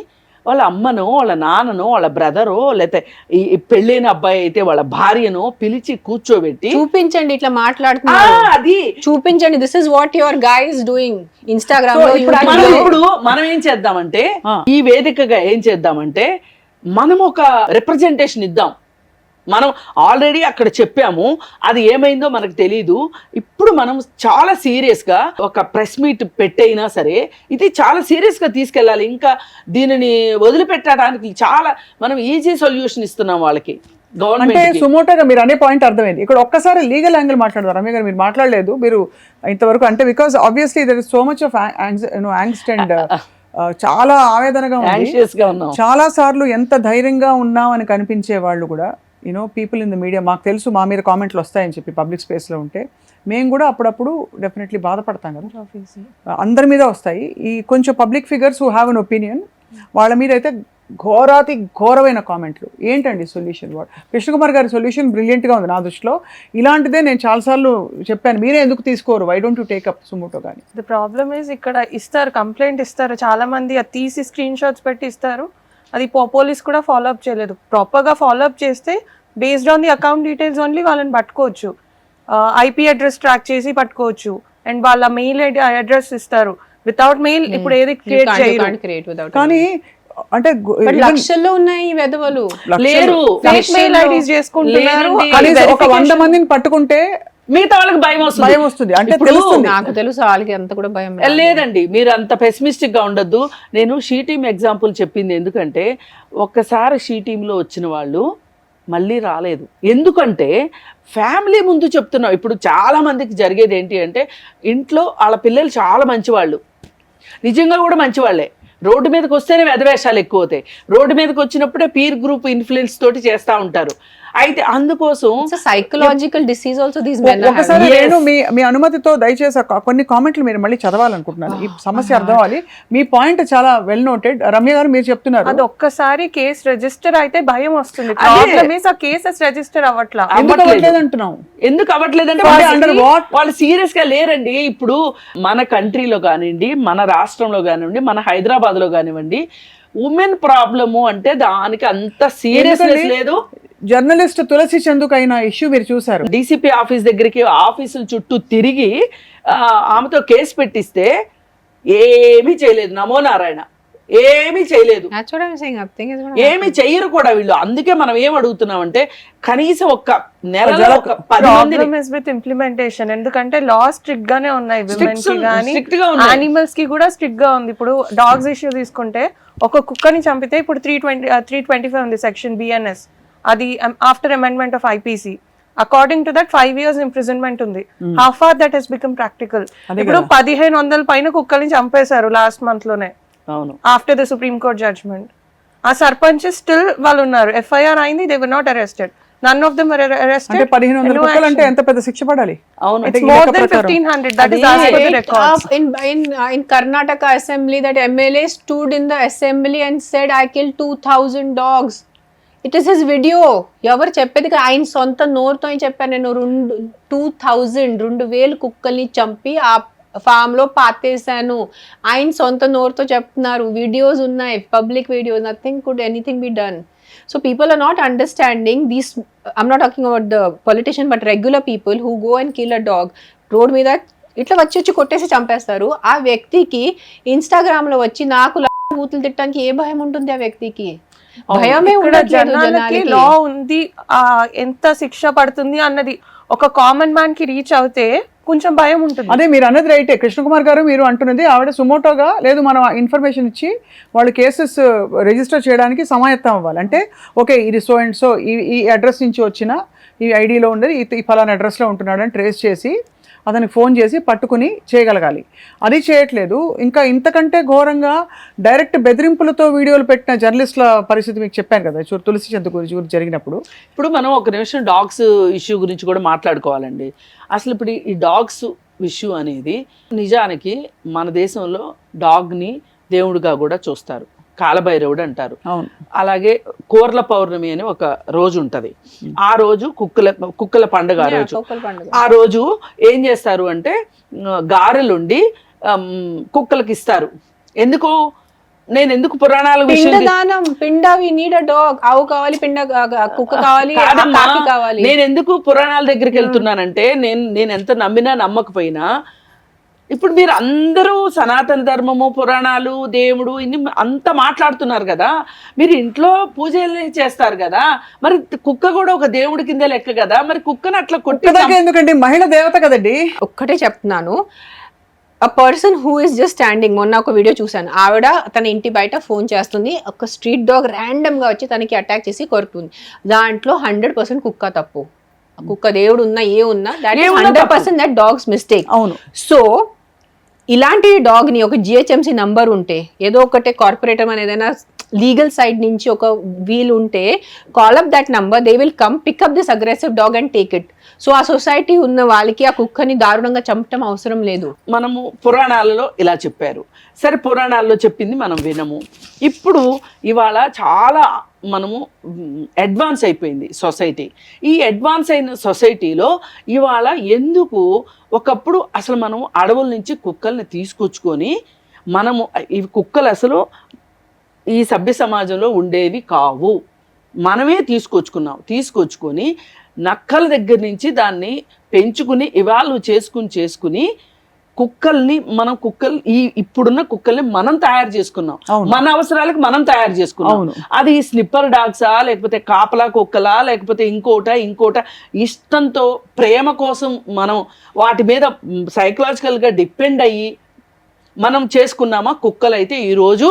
వాళ్ళ అమ్మనో వాళ్ళ నాన్ననో వాళ్ళ బ్రదరో లేకపోతే ఈ పెళ్ళైన అబ్బాయి అయితే వాళ్ళ భార్యనో పిలిచి కూర్చోబెట్టి చూపించండి, ఇట్లా మాట్లాడుతున్నారు, అది చూపించండి, this is what your guys doing Instagram లో. ఇప్పుడు మనం ఏం చేద్దామంటే, ఈ వేదికగా ఏం చేద్దామంటే, మనం ఒక రిప్రజెంటేషన్ ఇద్దాం. మనం ఆల్రెడీ అక్కడ చెప్పాము, అది ఏమైందో మనకు తెలీదు. ఇప్పుడు మనం చాలా సీరియస్గా ఒక ప్రెస్ మీట్ పెట్టైనా సరే ఇది చాలా సీరియస్గా తీసుకెళ్ళాలి. ఇంకా దీనిని వదిలిపెట్టడానికి చాలా మనం ఈజీ సొల్యూషన్ ఇస్తున్నాం వాళ్ళకి. అంటే సుమోటోగా మీరు అనే పాయింట్ అర్థమైంది. ఇక్కడ ఒక్కసారి లీగల్ యాంగిల్ మాట్లాడదాం. రమ్య గారు మీరు మాట్లాడలేదు మీరు ఇంతవరకు, అంటే because obviously there is so much of angst and చాలా ఆవేదనగా ఉంది. చాలా సార్లు ఎంత ధైర్యంగా ఉన్నాం అని కనిపించే వాళ్ళు కూడా పీపుల్ ఇన్ ద మీడియా, మాకు తెలుసు మా మీద కామెంట్లు వస్తాయని చెప్పి పబ్లిక్ స్పేస్లో ఉంటే మేము కూడా అప్పుడప్పుడు డెఫినెట్లీ బాధపడతాం కదా, అందరి మీద వస్తాయి. ఈ కొంచెం public figures who have an opinion వాళ్ళ మీద అయితే ఘోరమైన కామెంట్లు. ఏంటండి సొల్యూషన్? కృష్ణకుమార్ గారి సొల్యూషన్ బ్రిలియంట్గా ఉంది నా దృష్టిలో. ఇలాంటిదే నేను చాలాసార్లు చెప్పాను, మీరే ఎందుకు తీసుకోరు, why don't you take up suo motu కానీ. ద ప్రాబ్లమ్ ఈజ్ ఇక్కడ ఇస్తారు, కంప్లైంట్ ఇస్తారు, చాలా మంది అది తీసి స్క్రీన్ షాట్స్ పెట్టి ఇస్తారు, అది పోలీస్ కూడా ఫాలో అప్ చేయలేదు. ప్రాపర్గా ఫాలో అప్ చేస్తే based on the account details only వాళ్ళని పట్టుకోవచ్చు, ఐపీ అడ్రస్ ట్రాక్ చేసి పట్టుకోవచ్చు, అండ్ వాళ్ళ మెయిల్ అడ్రస్ ఇస్తారు. వితౌట్ మెయిల్ ఇప్పుడు ఏది క్రియేట్ చేయరు. కానీ అంటే లక్షల్లో ఉన్నాయి ఈ వెధవలు, లేరు ఫేక్ మెయిల్ ఐడీస్ చేసుకుంటున్నారు. 100 మందిని పట్టుకుంటే మిగతా వాళ్ళకి భయం వస్తుంది. అంటే నాకు తెలుసు వాళ్ళకి అంత కూడా భయం లేదండి. మీరు అంత పెసిమిస్టిక్ గా ఉండొద్దు. నేను షీ టీమ్ ఎగ్జాంపుల్ చెప్పింది ఎందుకంటే, ఒక్కసారి షీ టీంలో వచ్చిన వాళ్ళు మళ్ళీ రాలేదు. ఎందుకంటే ఫ్యామిలీ ముందు చెప్తున్నాం. ఇప్పుడు చాలా మందికి జరిగేది ఏంటి అంటే, ఇంట్లో వాళ్ళ పిల్లలు చాలా మంచివాళ్ళు, నిజంగా కూడా మంచివాళ్ళే, రోడ్డు మీదకి వస్తేనే వెధవేషాలు ఎక్కువ అవుతాయి. రోడ్డు మీదకి వచ్చినప్పుడే పీర్ గ్రూప్ ఇన్ఫ్లుయెన్స్ తోటి చేస్తూ ఉంటారు. అయితే అందుకోసం psychological disease also these men. ఒకసారి నేను మీ అనుమతితో దయచేసి కొన్ని కామెంట్లు మీరు మళ్ళీ చదవాలనుకుంటున్నాను, ఈ సమస్య అర్థం అవ్వాలి. మీ పాయింట్ చాలా వెల్ నోటెడ్. రమ్య గారు మీరు చెప్తున్నారు అది ఒక్కసారి కేసు రిజిస్టర్ అయితే భయం వస్తుంది. ప్రాబ్లమ్ ఇస్ ఆ కేసెస్ రిజిస్టర్ అవ్వట్లా. ఎందుకు అవ్వట్లేదు అంటున్నాం? ఎందుకు అవ్వట్లేదంటే వాళ్ళు సీరియస్ గా లేరండి. ఇప్పుడు మన కంట్రీలో కానివ్వండి, మన రాష్ట్రంలో కానివ్వండి, మన హైదరాబాద్ లో కానివ్వండి, ఉమెన్ ప్రాబ్లము అంటే దానికి అంత సీరియస్నెస్ లేదు. జర్నలిస్ట్ తులసి చందుకు అయిన ఇష్యూ మీరు చూసారు. డీసీపీ ఆఫీస్ దగ్గరికి ఆఫీసుల చుట్టూ తిరిగి ఆమెతో కేసు పెట్టిస్తే ఏమీ చేయలేదు. నమో నారాయణ, ఏమీ చేయలేదు, ఏమీ చెయ్యరు కూడా వీళ్ళు. అందుకే మనం ఏం అడుగుతున్నామంటే, కనీసం ఒక్క నెలలో 10 మంది ఇంప్లిమెంటేషన్. ఎందుకంటే లా స్ట్రిక్ట్ గానే ఉన్నాయి, యానిమల్స్ కి కూడా స్ట్రిక్ట్ గా ఉంది. ఇప్పుడు డాగ్స్ ఇష్యూ తీసుకుంటే, ఒక కుక్కని చంపితే ఇప్పుడు 325 ఉంది సెక్షన్ బిఎన్ఎస్, అది after amendment of IPC. According to that 5 years imprisonment ఉంది. How far that has become practical? ఇప్పుడు 1500 పైన కుక్కల్ని చంపేశారు లాస్ట్ మంత్ లోనే, after the supreme court judgment. ఆ సర్పంచ్ స్టిల్ వాళ్ళు ఉన్నారు, ఎఫ్ఐఆర్ అయింది, they were not arrested. none of them were arrested. అంటే 1500 No కుక్కలు అంటే action. ఎంత పెద్ద శిక్ష పడాలి? అవును. It's అంటే ఈ more లెక్క than ప్రకారం. 1500. That is as per the records. In Karnataka assembly, that MLA stood in the assembly and said, I killed 2000 dogs. It is his video. ఎవరు చెప్పేది ఆయన సొంత నోరుతో చెప్పాను, నేను 2000 కుక్కల్ని చంపి ఆ ఫామ్ లో పాతేశాను. ఆయన సొంత నోరుతో చెప్తున్నారు, వీడియోస్ ఉన్నాయి, public videos. Nothing could anything be done. So people are not understanding these. I'm not talking about the politician, but regular people who go and kill a dog. Road మీద ఇట్లా వచ్చి కొట్టేసి చంపేస్తారు. ఆ వ్యక్తికి ఇన్స్టాగ్రామ్ లో వచ్చి నాకు బూతులు తిట్టడానికి ఏ భయం ఉంటుంది ఆ వ్యక్తికి? భయమే ఉండట్లేదు జనాలకి. లా ఉంది, ఎంత శిక్ష పడుతుంది అన్నది ఒక కామన్ మ్యాన్ కి రీచ్ అవుతే కొంచెం భయం ఉంటుంది. అదే మీరు అన్నది రైటే కృష్ణకుమార్ గారు. మీరు అంటున్నది ఆవిడ సుమోటోగా లేదు, మనం ఇన్ఫర్మేషన్ ఇచ్చి వాళ్ళు కేసెస్ రిజిస్టర్ చేయడానికి సమాయత్తం అవ్వాలి. అంటే ఓకే ఇది సో అండ్ సో ఈ అడ్రస్ నుంచి వచ్చిన ఈ ఐడిలో ఉండేది ఈ ఫలానా అడ్రస్లో ఉంటున్నాడు అని ట్రేస్ చేసి అతనికి ఫోన్ చేసి పట్టుకుని చేయగలగాలి. అది చేయట్లేదు. ఇంకా ఇంతకంటే ఘోరంగా డైరెక్ట్ బెదిరింపులతో వీడియోలు పెట్టిన జర్నలిస్టుల పరిస్థితి మీకు చెప్పాను కదా తులసి చంద్ గురించి జరిగినప్పుడు. ఇప్పుడు మనం ఒక నిమిషం డాగ్స్ ఇష్యూ గురించి కూడా మాట్లాడుకోవాలండి. అసలు ఇప్పుడు ఈ డాగ్స్ ఇష్యూ అనేది నిజానికి మన దేశంలో డాగ్ని దేవుడిగా కూడా చూస్తారు, కాలభైరవుడు అంటారు. అలాగే కోర్ల పౌర్ణమి అని ఒక రోజు ఉంటది. ఆ రోజు కుక్కల పండుగ. ఆ రోజు ఏం చేస్తారు అంటే గారెలుండి కుక్కలకి ఇస్తారు. ఎందుకు పురాణాల ఆవు కావాలి, కుక్క కావాలి, నేను ఎందుకు పురాణాల దగ్గరికి వెళ్తున్నానంటే నేను ఎంత నమ్మినా నమ్మకపోయినా ఇప్పుడు మీరు అందరూ సనాతన ధర్మము, పురాణాలు, దేవుడు ఇన్ని అంతా మాట్లాడుతున్నారు కదా, మీరు ఇంట్లో పూజలు చేస్తారు కదా, మరి కుక్క కూడా ఒక దేవుడి కింద లెక్క కదా, మరి కుక్కను అట్లా కొట్టేదాకా ఎందుకండి? మహిళ దేవత కదండి. ఒక్కటే చెప్తున్నాను, a person who is just standing, మొన్న ఒక వీడియో చూసాను, ఆవిడ తన ఇంటి బయట ఫోన్ చేస్తుంది, ఒక స్ట్రీట్ డాగ్ ర్యాండమ్ గా వచ్చి తనకి అటాక్ చేసి కొరుకుతుంది. దాంట్లో 100% కుక్క తప్పు. కుక్క దేవుడు ఉన్నా ఏ ఉన్నా that is 100% that dogs mistake. అవును. సో ఇలాంటి డాగ్ ని ఒక జిహెచ్ఎంసీ నంబర్ ఉంటే, ఏదో ఒకటే కార్పొరేటర్ అని ఏదైనా లీగల్ సైడ్ నుంచి ఒక వీల్ ఉంటే, call up that number, they will come pick up this aggressive dog and take it. So ఆ సొసైటీ ఉన్న వాళ్ళకి ఆ కుక్కని దారుణంగా చంపటం అవసరం లేదు. మనము పురాణాలలో ఇలా చెప్పారు, సరే పురాణాల్లో చెప్పింది మనం వినము. ఇప్పుడు ఇవాళ చాలా మనము అడ్వాన్స్ అయిపోయింది సొసైటీ. ఈ అడ్వాన్స్ అయిన సొసైటీలో ఇవాళ ఎందుకు ఒకప్పుడు అసలు మనం అడవుల నుంచి కుక్కల్ని తీసుకొచ్చుకొని మనము ఈ కుక్కలు అసలు ఈ సభ్య సమాజంలో ఉండేవి కావు, మనమే తీసుకొచ్చుకొని నక్కల దగ్గర నుంచి దాన్ని పెంచుకుని ఇవాళ చేసుకుని కుక్కల్ని ఇప్పుడున్న కుక్కల్ని మనం తయారు చేసుకున్నాం, మన అవసరాలకు మనం తయారు చేసుకున్నాం. అది స్లిప్పర్ డాగ్సా, లేకపోతే కాపలా కుక్కలా, లేకపోతే ఇంకోట ఇష్టంతో ప్రేమ కోసం మనం వాటి మీద సైకలాజికల్గా డిపెండ్ అయ్యి మనం చేసుకున్నామా? కుక్కలు అయితే ఈరోజు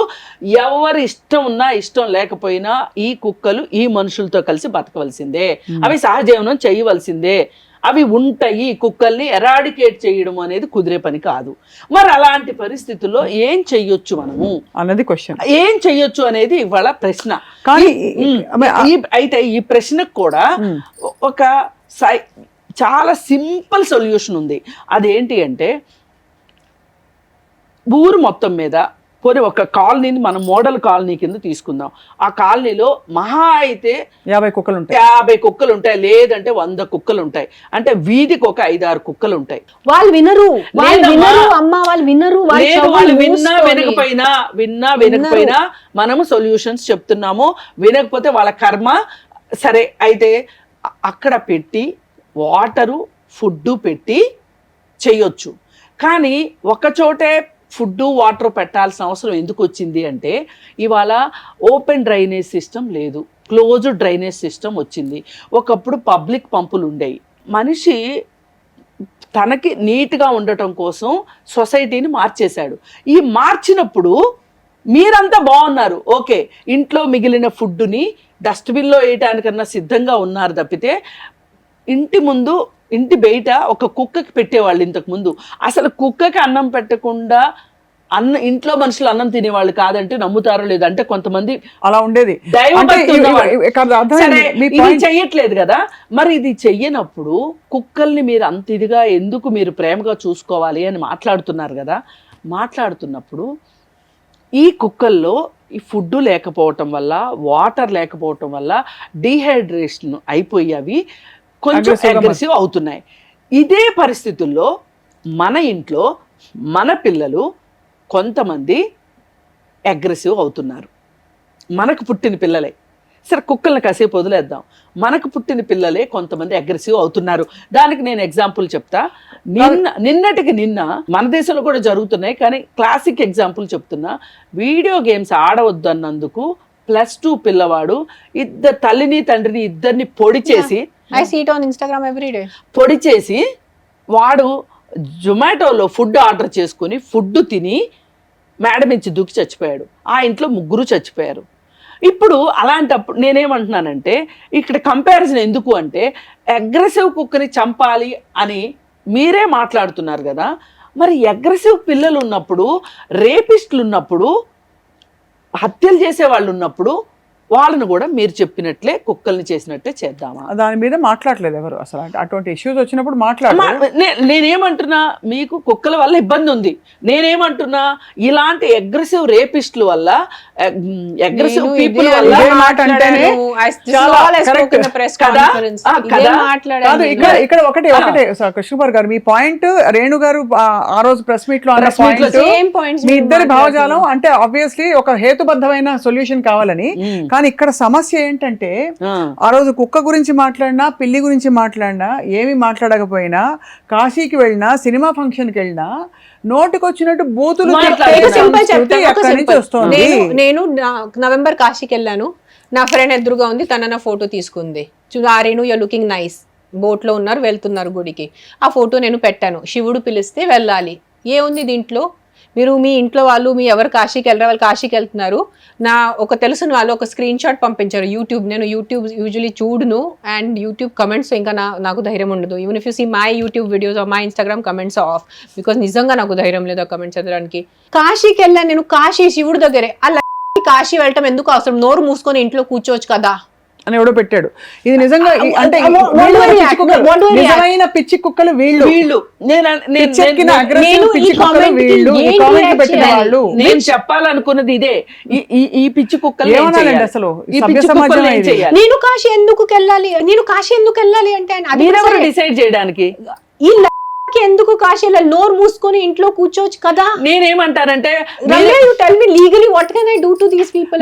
ఎవరి ఇష్టం ఉన్నా ఇష్టం లేకపోయినా ఈ కుక్కలు ఈ మనుషులతో కలిసి బతకవలసిందే, అవి సహజీవనం చేయవలసిందే, అవి ఉంటాయి. కుక్కల్ని ఎరాడికేట్ చేయడం అనేది కుదిరే పని కాదు. మరి అలాంటి పరిస్థితుల్లో ఏం చెయ్యొచ్చు మనము అన్నది క్వశ్చన్. ఏం చెయ్యొచ్చు అనేది ఇవాళ ప్రశ్న. కానీ అయితే ఈ ప్రశ్నకు కూడా ఒక చాలా సింపుల్ సొల్యూషన్ ఉంది. అదేంటి అంటే, ఊరు మొత్తం మీద పోనీ ఒక కాలనీని మనం మోడల్ కాలనీ కింద తీసుకుందాం. ఆ కాలనీలో మహా అయితే 50 కుక్కలు ఉంటాయి, లేదంటే 100 కుక్కలు ఉంటాయి. అంటే వీధికి ఒక 5-6 కుక్కలు ఉంటాయి. వాళ్ళు వినరు, వాళ్ళు వినకపోయినా మనము సొల్యూషన్స్ చెప్తున్నాము. వినకపోతే వాళ్ళ కర్మ. సరే, అయితే అక్కడ పెట్టి వాటరు ఫుడ్ పెట్టి చెయ్యొచ్చు. కానీ ఒకచోటే ఫుడ్ వాటర్ పెట్టాల్సిన అవసరం ఎందుకు వచ్చింది అంటే, ఇవాళ ఓపెన్ డ్రైనేజ్ సిస్టమ్ లేదు, క్లోజ్డ్ డ్రైనేజ్ సిస్టమ్ వచ్చింది. ఒకప్పుడు పబ్లిక్ పంపులు ఉండేవి. మనిషి తనకి నీట్గా ఉండటం కోసం సొసైటీని మార్చేశాడు. ఈ మార్చినప్పుడు మీరంతా బాగున్నారు, ఓకే, ఇంట్లో మిగిలిన ఫుడ్ని డస్ట్బిన్లో వేయటానికన్నా సిద్ధంగా ఉన్నారు తప్పితే, ఇంటి బయట ఒక కుక్కకి పెట్టేవాళ్ళు ఇంతకు ముందు. అసలు కుక్కకి అన్నం పెట్టకుండా ఇంట్లో మనుషులు అన్నం తినేవాళ్ళు కాదంటే నమ్ముతారో లేదు. అంటే కొంతమంది అలా ఉండేది. దైవభక్తి ఉన్నవాళ్ళు. సరే, మీ ఇది చెయ్యట్లేదు కదా, మరి ఇది చెయ్యనప్పుడు కుక్కల్ని మీరు అంత ఇదిగా ఎందుకు మీరు ప్రేమగా చూసుకోవాలి అని మాట్లాడుతున్నారు కదా. మాట్లాడుతున్నప్పుడు ఈ కుక్కల్లో ఈ ఫుడ్ లేకపోవటం వల్ల, వాటర్ లేకపోవటం వల్ల డీహైడ్రేషన్ అయిపోయి అవి కొంచెం అగ్రెసివ్ అవుతున్నాయి. ఇదే పరిస్థితుల్లో మన ఇంట్లో మన పిల్లలు కొంతమంది అగ్రెసివ్ అవుతున్నారు. మనకు పుట్టిన పిల్లలే, సరే కుక్కల్ని కాసేపు వదిలేద్దాం, మనకు పుట్టిన పిల్లలే కొంతమంది అగ్రెసివ్ అవుతున్నారు. దానికి నేను ఎగ్జాంపుల్ చెప్తా. నిన్నటికి నిన్న మన దేశంలో కూడా జరుగుతున్నాయి, కానీ క్లాసిక్ ఎగ్జాంపుల్ చెప్తున్నా. వీడియో గేమ్స్ ఆడవద్దు అన్నందుకు +2 పిల్లవాడు తల్లిని తండ్రిని ఇద్దరిని పొడి చేసి, I see it on Instagram every day. పొడి చేసి వాడు జొమాటోలో ఫుడ్ ఆర్డర్ చేసుకుని ఫుడ్ తిని మేడం ఇచ్చి దూకి చచ్చిపోయాడు. ఆ ఇంట్లో 3 చచ్చిపోయారు. ఇప్పుడు అలాంటప్పుడు నేనేమంటున్నానంటే, ఇక్కడ కంపారిజన్ ఎందుకు అంటే, అగ్రెసివ్ కుక్కని చంపాలి అని మీరే మాట్లాడుతున్నారు కదా, మరి అగ్రెసివ్ పిల్లలు ఉన్నప్పుడు, రేపిస్టులు ఉన్నప్పుడు, హత్యలు చేసే వాళ్ళు ఉన్నప్పుడు వాళ్ళని కూడా మీరు చెప్పినట్లే కుక్కల్ని చేసినట్టే చేద్దామా? దాని మీద మాట్లాడలేదు ఎవరు అసలు. అటువంటి ఇష్యూస్ వచ్చినప్పుడు మాట్లాడారు. నేనేమంటున్నా, మీకు కుక్కల వల్ల ఇబ్బంది ఉంది. నేనేమంటున్నా, ఇలాంటి అగ్రెసివ్ రేపిస్టుల వల్ల, అగ్రెసివ్ పీపుల్ వల్ల ఇక్కడ ఒకటే కృష్ణకుమార్ గారు, మీ పాయింట్ రేణు గారు ఆ రోజు ప్రెస్ మీట్ లో అన్న పాయింట్, మీ ఇద్దరి భావజాలం అంటే ఆబ్వియస్లీ ఒక హేతుబద్ధమైన సొల్యూషన్ కావాలని. కానీ ఇక్కడ సమస్య ఏంటంటే, ఆ రోజు కుక్క గురించి మాట్లాడినా, పిల్లి గురించి మాట్లాడినా, ఏమి మాట్లాడకపోయినా, కాశీకి వెళ్ళినా, సినిమా ఫంక్షన్కి వెళ్ళినా నోటికొచ్చినట్టు బూతులు వస్తుంది. నేను నవంబర్ కాశీకి వెళ్ళాను, నా ఫ్రెండ్ ఎదురుగా ఉంది, తన నా ఫోటో తీసుకుంది. Renu you looking nice, boat లో ఉన్నారు, వెళ్తున్నారు గుడికి. ఆ ఫోటో నేను పెట్టాను. శివుడు పిలిస్తే వెళ్ళాలి, ఏముంది దీంట్లో? మీరు మీ ఇంట్లో వాళ్ళు, మీ ఎవరు కాశీకి వెళ్ళరా, వాళ్ళు కాశీకి వెళ్తున్నారు. నా ఒక తెలిసిన వాళ్ళు ఒక స్క్రీన్ షాట్ పంపించారు. నేను యూట్యూబ్ యూజువలీ చూడును, అండ్ యూట్యూబ్ కమెంట్స్ ఇంకా నాకు ధైర్యం ఉండదు. Even if you see my YouTube videos or my Instagram comments off, because నిజంగా నాకు ధైర్యం లేదు ఆ కమెంట్స్ చదవడానికి. కాశీకి వెళ్ళాను నేను, కాశీ శివుడు దగ్గరే. అలా కాశీ వెళ్ళటం ఎందుకు అవసరం? నోరు మూసుకొని ఇంట్లో కూర్చోవచ్చు కదా అని ఎవడో పెట్టాడు. ఇది నిజంగా అంటే నిజమైన పిచ్చి కుక్కలు వీళ్ళు. నేను చెప్పాలనుకున్నది ఇదే. ఈ పిచ్చి కుక్కలు అసలు నేను కాశీ ఎందుకు వెళ్ళాలి అంటే డిసైడ్ చేయడానికి ఎందుకు కాశీలో నోరు మూసుకొని ఇంట్లో కూర్చోవచ్చు కదా. నేనేమంటానంటే, legally what can I do to these people?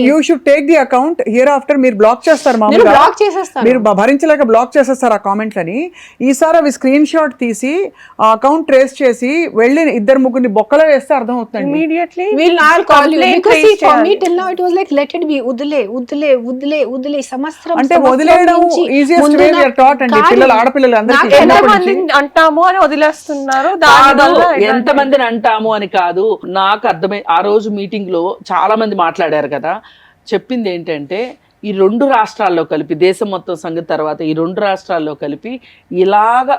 You should take the account. Here after మీరు బ్లాక్ చేస్తారు, బ్లాక్ చేసేస్తారు, మీరు భరించలేక బ్లాక్ చేసేస్తారు ఆ కామెంట్లని. ఈసారి అవి స్క్రీన్ షాట్ తీసి ఆ అకౌంట్ ట్రేస్ చేసి వెళ్ళి 2-3 బొక్కలో వేస్తే అర్థం అవుతుంది. ఇమీడియట్లీ అంటే వదిలేయడం easiest way we are taught అండి. పిల్లలు, ఆడపిల్లలు అందరికీ అంటాము అని వదిలేస్తున్నారు. ఎంతమందిని అంటాము అని కాదు, నాకు అర్థమై ఆ రోజు మీటింగ్ లో చాలా మంది మాట్లాడారు కదా. చెప్పింది ఏంటంటే, ఈ 2 రాష్ట్రాల్లో కలిపి, దేశం మొత్తం సంగతి తర్వాత ఈ 2 రాష్ట్రాల్లో కలిపి ఇలాగా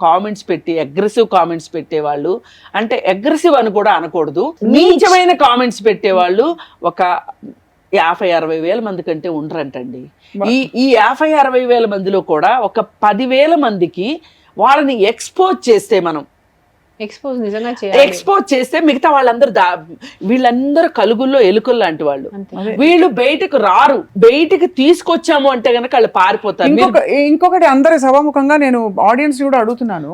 కామెంట్స్ పెట్టి, అగ్రెసివ్ కామెంట్స్ పెట్టేవాళ్ళు, అంటే అగ్రెసివ్ అని కూడా అనకూడదు, నీచమైన కామెంట్స్ పెట్టేవాళ్ళు ఒక 50-60 వేల మంది కంటే ఉండరంటండి. ఈ 50-60 వేల మందిలో కూడా ఒక 10,000 మందికి వాళ్ళని ఎక్స్పోజ్ చేస్తే, మనం ఎక్స్పోజ్ చేస్తే మిగతా వాళ్ళందరూ వీళ్ళందరూ కలుగుల్లో ఎలుకలు లాంటి వాళ్ళు. వీళ్ళు బయటకు రారు. బయటకు తీసుకొచ్చాము అంటే గనక వాళ్ళు పారిపోతారు. ఇంకొకటి అందరి సభాముఖంగా నేను ఆడియన్స్ కూడా అడుగుతున్నాను,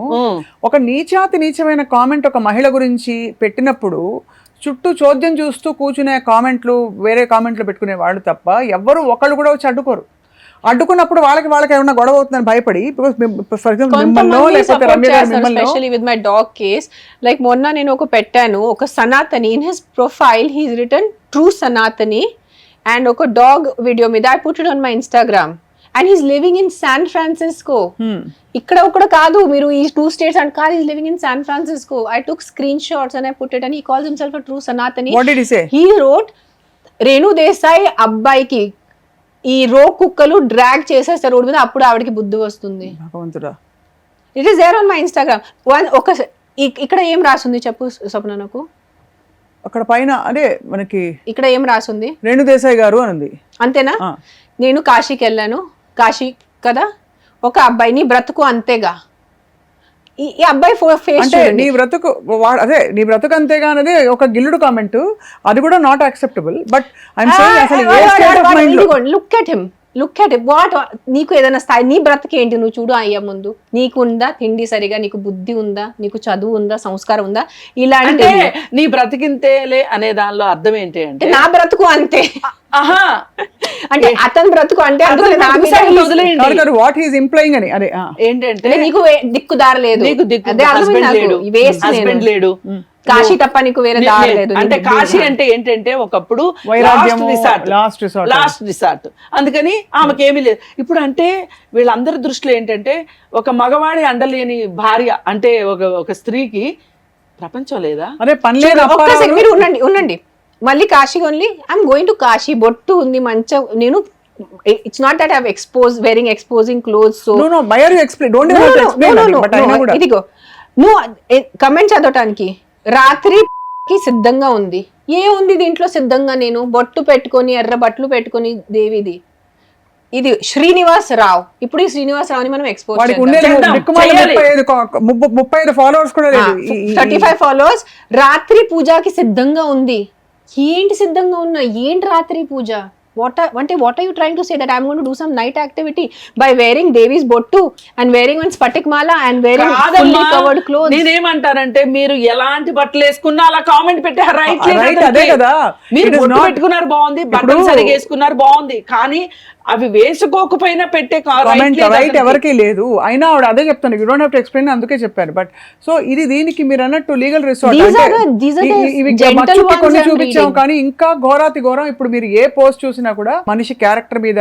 ఒక నీచమైన కామెంట్ ఒక మహిళ గురించి పెట్టినప్పుడు చుట్టూ చోద్యం చూస్తూ కూర్చునే కామెంట్లు, వేరే కామెంట్లు పెట్టుకునే వాళ్ళు తప్ప ఎవ్వరు ఒకళ్ళు కూడా వచ్చి అడ్డుకోరు. అడ్డుకున్నప్పుడు వాళ్ళకి ఏమన్నా గొడవ అవుతుందని భయపడి, for example especially with my dog case, like మొన్న నేను ఒక పెట్టాను, ఒక Sanatani in his profile he's written true Sanatani, and ఒక డాగ్ వీడియో మీద I put it on my Instagram, and he's living in San Francisco. ఇక్కడ ఒకటి కాదు, మీరు ఈ 2 states అండ్ కాదు, he's living in San Francisco. I took screenshots and I put it, and he calls himself a true Sanatani. He wrote, Renu Desai అబ్బాయికి ఈ కుక్కలు drag చేసేస్తారు రోడ్డు మీద, అప్పుడు ఆవిడకి బుద్ధి వస్తుంది. It is there on my Instagram. ఇక్కడ ఏం రాసింది చెప్పు స్వప్న నాకు? అక్కడ పైన అదే మనకి ఇక్కడ ఏం రాసుంది? రేణు దేశాయ్ గారు అని ఉంది. అంతేనా? నేను కాశీకి వెళ్ళాను, కాశీ కదా, ఒక అబ్బాయిని బ్రతుకు అంతేగా. ఈ అబ్బాయి ఫేస్ అంటే నీ బ్రతుకు అదే నీ బ్రతుకు అంతేగా అనేది ఒక గిల్లుడు కామెంట్, అది కూడా not acceptable. But I'm saying అసలు ఏ స్టేట్ ఆఫ్ మైండ్ లో లుక్ ఎట్ వాట్ నీకు ఏదైనా స్థాయి, నీ బ్రతికి ఏంటి నువ్వు చూడు అయ్యే ముందు. నీకు ఉందా తిండి సరిగా, నీకు బుద్ధి ఉందా, నీకు చదువు ఉందా, సంస్కారం ఉందా? ఇలాంటి నీ బ్రతికింతేలే అనే దానిలో అర్థం ఏంటి అంటే నా బ్రతుకు అంతే, అంటే అతని బ్రతుకు అంటే వాట్ ఈస్ ఇంప్లయింగ్ అని. అదే ఏంటంటే నీకు దిక్కుదారు లేదు, నీకు దిక్కు అదే హస్బెండ్ లేడు, కాశీ తప్ప నీకు వేరే దారి లేదు. అంటే కాశీ అంటే ఏంటంటే ఒకప్పుడు లాస్ట్ రిసార్ట్, అందుకని ఆమెకి ఏమీ లేదు. ఇప్పుడు అంటే వీళ్ళందరి దృష్టిలో ఏంటంటే ఒక మగవాడి అండలేని భార్య అంటే ఒక స్త్రీకి ప్రపంచం లేదా? అదే పని లేదు. ఒక్కసారి మీరు ఉండండి మళ్ళీ Kashi only I'm going to Kashi, బొట్టు ఉంది మంచిగా, నేను it's not that I've wearing exposing clothes, so no why are you explain, don't you have to explain that, but I know కూడా ఇదిగో నువ్వు కమెంట్ చదవటానికి రాత్రికి సిద్ధంగా ఉంది. ఉంది దీంట్లో సిద్ధంగా? నేను బొట్టు పెట్టుకొని ఎర్ర బట్టలు పెట్టుకొని దేవిది ఇది శ్రీనివాస్ రావు. ఇప్పుడు ఈ శ్రీనివాస్ రావుని మనం ఎక్స్పోజ్ 35 ఫాలోవర్స్ కూడా లేదు, 35 ఫాలోవర్స్. రాత్రి పూజకి సిద్ధంగా ఉంది. ఏంటి సిద్ధంగా ఉన్నా? ఏంటి రాత్రి పూజ? what are you trying to say, that I'm going to do some night activity by wearing Devi's bottu and wearing one spatik mala and wearing fully covered clothes? నేనేమంటానంటే మీరు ఎలాంటి బట్టలు వేసుకున్నా అలా కామెంట్ పెట్టే రైట్ అదే కదా. మీరు బొట్టు పెట్టుకున్నారు బాగుంది, బట్టలు సరిగా వేసుకున్నారు బాగుంది, కానీ అవి వేసుకోకపోయినా పెట్టే రైట్ ఎవరికి లేదు. అయినా ఆవిడ అదే చెప్తాను, you don't have to explain, అందుకే చెప్పాను. బట్ సో ఇది దీనికి మీరు అన్నట్టు లీగల్ రిసార్ట్ కొన్ని చూపించాం, కానీ ఇంకా ఘోరాతి ఘోరం. ఇప్పుడు మీరు ఏ పోస్ట్ చూసినా కూడా మనిషి క్యారెక్టర్ మీద,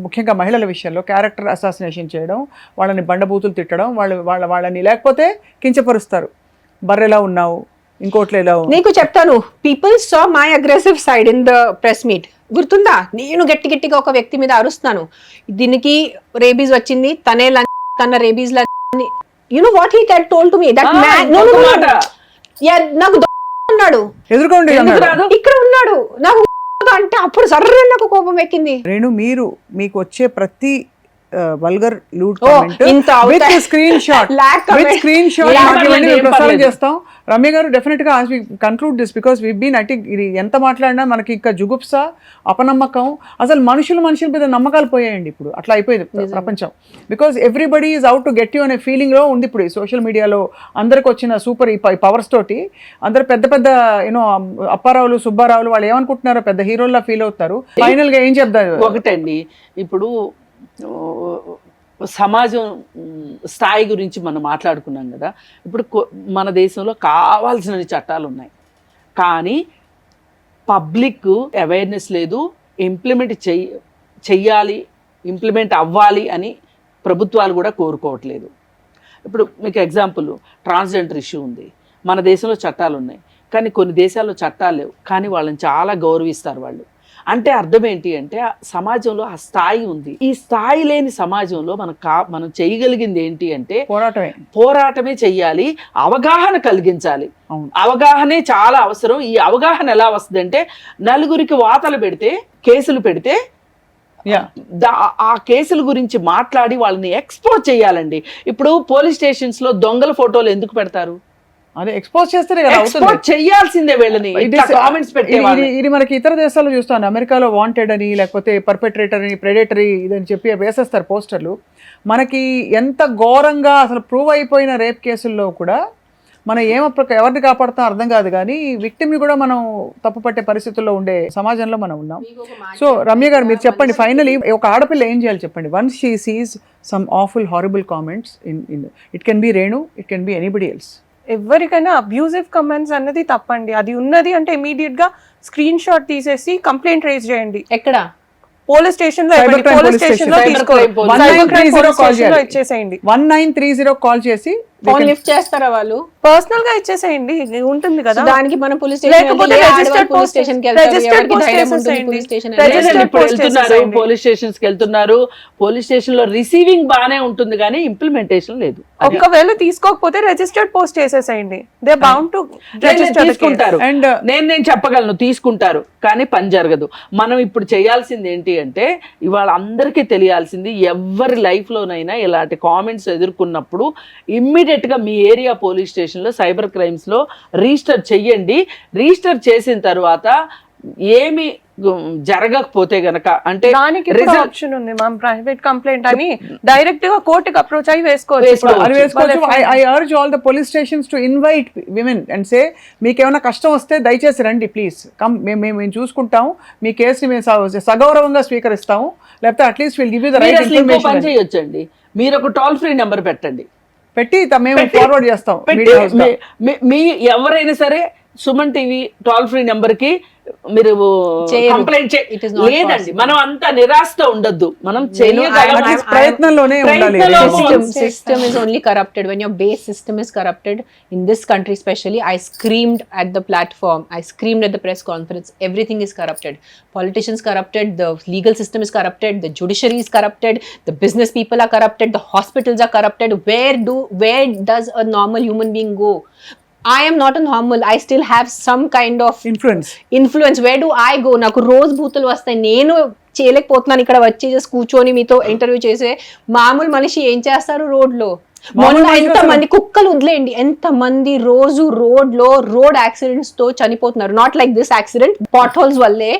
ముఖ్యంగా మహిళల విషయంలో క్యారెక్టర్ అసాసినేషన్ చేయడం, వాళ్ళని బండబూతులు తిట్టడం, వాళ్ళని లేకపోతే కించపరుస్తారు. బర్రెలా ఉన్నావు, ఇంకోట్లు ఎలా. నీకు చెప్తాను, people saw my aggressive side in the press meet. గుర్తుందా? నేను గట్టిగా ఒక వ్యక్తి మీద అరుస్తాను, దీనికి రేబీస్ వచ్చింది, తనే కన్నా rabies you know what he told to me, that man నాకు అన్నాడు, ఎదుర్కోండి ఇక్కడ ఉన్నాడు నాకు అంటే, అప్పుడు సర్రే నాకు కోపం ఎక్కింది. రేణు, మీకు వచ్చే ప్రతి vulgar lewd comment with screenshot ప్రసారం చేస్తాం. రమ్య గారు, డెఫినెట్ గా conclude this, because we been I think ఇది ఎంత మాట్లాడినా మనకి ఇంకా జుగుప్స, అపనమ్మకం, అసలు మనుషుల మీద నమ్మకాలు పోయాయండి. ఇప్పుడు అట్లా అయిపోయింది ప్రపంచం. Because everybody is out to get you అనే ఫీలింగ్ లో ఉంది ఇప్పుడు. ఈ సోషల్ మీడియాలో అందరికి వచ్చిన సూపర్ ఈ పవర్స్ తోటి అందరు పెద్ద యూనో అప్పారావులు, సుబ్బారావులు, వాళ్ళు ఏమనుకుంటున్నారో పెద్ద హీరోల్లా ఫీల్ అవుతారు. ఫైనల్ గా ఏం చెప్తారు? ఒకటండి, ఇప్పుడు సమాజం స్థాయి గురించి మనం మాట్లాడుకున్నాం కదా. ఇప్పుడు మన దేశంలో కావాల్సిన చట్టాలు ఉన్నాయి, కానీ పబ్లిక్ అవేర్నెస్ లేదు, ఇంప్లిమెంట్ చెయ్యాలి, ఇంప్లిమెంట్ అవ్వాలి అని ప్రభుత్వాలు కూడా కోరుకోవట్లేదు. ఇప్పుడు మీకు ఎగ్జాంపుల్, ట్రాన్స్జెండర్ ఇష్యూ ఉంది. మన దేశంలో చట్టాలు ఉన్నాయి, కానీ కొన్ని దేశాల్లో చట్టాలు లేవు, కానీ వాళ్ళని చాలా గౌరవిస్తారు వాళ్ళు. అంటే అర్థం ఏంటి అంటే సమాజంలో ఆ స్థాయి ఉంది. ఈ స్థాయి లేని సమాజంలో మనం చేయగలిగింది ఏంటి అంటే పోరాటమే చెయ్యాలి, అవగాహన కలిగించాలి. అవగాహనే చాలా అవసరం. ఈ అవగాహన ఎలా వస్తుందంటే, నలుగురికి వాతలు పెడితే, కేసులు పెడితే ఆ కేసుల గురించి మాట్లాడి వాళ్ళని ఎక్స్పోజ్ చేయాలండి. ఇప్పుడు పోలీస్ స్టేషన్స్ లో దొంగల ఫోటోలు ఎందుకు పెడతారు? అదే ఎక్స్పోజ్ చేస్తేనే కదా ఎక్స్పోజ్ చేయాల్సిందే వీళ్ళని. కామెంట్స్ పెట్టేవాళ్ళు ఇది మనకి ఇతర దేశాల్లో చూస్తాను. అమెరికాలో వాంటెడ్ అని, లేకపోతే పర్పెట్రేటర్ అని, ప్రెడేటరీ ఇదని చెప్పి వేసేస్తారు పోస్టర్లు. మనకి ఎంత ఘోరంగా అసలు ప్రూవ్ అయిపోయిన రేప్ కేసుల్లో కూడా మనం ఎవరిని కాపాడుతాం అర్థం కాదు, కానీ విక్టిమ్ని కూడా మనం తప్పు పట్టే పరిస్థితుల్లో ఉండే సమాజంలో మనం ఉన్నాం. సో రమ్య గారు, మీరు చెప్పండి ఫైనలీ, ఒక ఆడపిల్ల ఏం చేయాలి చెప్పండి? Once she Cs some awful horrible comments in it can be Renu, it can be anybody else. ఎవరికైనా అబ్యూజివ్ కమెంట్స్ అన్నది తప్పండి. అది ఉన్నది అంటే ఇమీడియట్ గా స్క్రీన్ షాట్ తీసేసి కంప్లైంట్ రేజ్ చేయండి. ఎక్కడ? పోలీస్ స్టేషన్ లో, పోలీస్ స్టేషన్ లో 1930 కాల్ చేసి ఫోన్ లిఫ్ట్ చేస్తారా వాళ్ళు? పర్సనల్ గా ఇచ్చేసేయండి, ఉంటుంది కదా. దానికి మనం పోలీస్ లేకపోతే registered post స్టేషన్ ఇప్పుడు వెళ్తున్నారు, పోలీస్ స్టేషన్స్ కి వెళ్తున్నారు. పోలీస్ స్టేషన్ లో రిసీవింగ్ బానే ఉంటుంది కానీ ఇంప్లిమెంటేషన్ లేదు. ఒకవేళ తీసుకోకపోతే రిజిస్టర్డ్ పోస్ట్ చేసేసేయండి. దే బౌండ్ టు తీసుకుంటారు. అండ్ నేను చెప్పగలను తీసుకుంటారు, కానీ పని జరగదు. మనం ఇప్పుడు చేయాల్సింది ఏంటి అంటే, ఇవాళ అందరికీ తెలియాల్సింది, ఎవరి లైఫ్ లోనైనా ఇలాంటి కామెంట్స్ ఎదుర్కొన్నప్పుడు ఇమ్మీడియట్ గా మీ ఏరియా పోలీస్ స్టేషన్ లో సైబర్ క్రైమ్స్ లో రిజిస్టర్ చెయ్యండి. రిజిస్టర్ చేసిన తర్వాత ఏమి జరగకపోతే గనక, అంటే దానికి ఆప్షన్ ఉంది మ్యామ్, ప్రైవేట్ కంప్లైంట్ అని డైరెక్ట్ గా కోర్టుకి అప్రోచ్ అయ్యి వేసుకోవచ్చు. I urge all the police stations to invite women and say, మీకు ఏమైనా కష్టం వస్తే దయచేసి రండి ప్లీజ్ కమ్, మేము చూసుకుంటాము, మీ కేసుని మేము సగౌరవంగా స్వీకరిస్తాము, లేకపోతే at least will give you the right information. పని చేయొచ్చండి, మీరు ఒక టోల్ ఫ్రీ నెంబర్ పెట్టండి, పెట్టి మేము ఫార్వర్డ్ చేస్తాం. మీ ఎవరైనా సరే Suman TV toll free number కి మీరు కంప్లైంట్ లేదండి. మనం అంతా నిరాశతో ఉండొద్దు, మనం ప్రయత్నంలోనే ఉండాలి. System is only corrupted when your base system is corrupted. In this country especially, I screamed at the platform, I screamed at the press conference, everything is corrupted. Politicians corrupted, the legal system is corrupted, the judiciary is corrupted, the business people are corrupted, the hospitals are corrupted. Where does a normal human being go? I am not a normal, I still have some kind of influence. Where do I go? నాకు రోజు బూతులు వస్తాయి, నేను చేయలేకపోతున్నాను ఇక్కడ వచ్చి just కూర్చొని మీతో ఇంటర్వ్యూ చేసే మామూలు మనిషి ఏం చేస్తారు రోడ్లో? మొన్న ఎంతమంది కుక్కలు వదిలేయండి, ఎంతమంది రోజు రోడ్ యాక్సిడెంట్స్ తో చనిపోతున్నారు. Not like this accident, potholes వల్లే.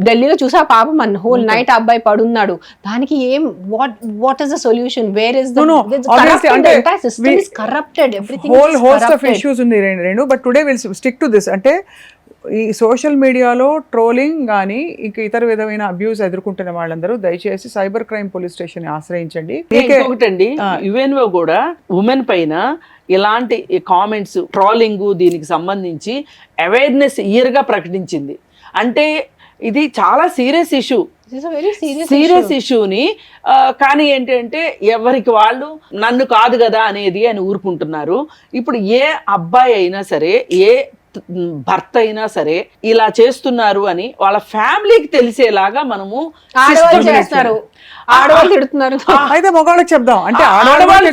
ఢిల్లీలో చూసా పాపం, మన హోల్ నైట్ అబ్బాయి పడున్నాడు. దానికి ఏం what is the solution? Where is corrupted, everything whole host of issues ఉంది రెండు. But today will stick to this. అంటే ఈ సోషల్ మీడియాలో ట్రోలింగ్ కానీ ఇంకా ఇతర విధమైన అబ్యూస్ ఎదుర్కొంటున్న వాళ్ళందరూ దయచేసి సైబర్ క్రైమ్ పోలీస్ స్టేషన్ ఆశ్రయించండి. ఇంకొకటండి, యుఎన్ఓ కూడా ఉమెన్ పైన ఇలాంటి కామెంట్స్, ట్రోలింగ్ దీనికి సంబంధించి అవేర్నెస్ ఇయర్ గా ప్రకటించింది. అంటే ఇది చాలా సీరియస్ ఇష్యూ, సీరియస్ ఇష్యూని కానీ ఏంటంటే ఎవరికి వాళ్ళు నన్ను కాదు కదా అనేది అని ఊరుకుంటున్నారు. ఇప్పుడు ఏ అబ్బాయి అయినా సరే, ఏ భర్త అయినా సరే ఇలా చేస్తున్నారు అని వాళ్ళ ఫ్యామిలీకి తెలిసేలాగా మనము చేస్తారు. ఆడవాళ్ళు తిడుతున్నారు అయితే మగవాళ్ళకి చెప్దాం. అంటే ఆడవాళ్ళు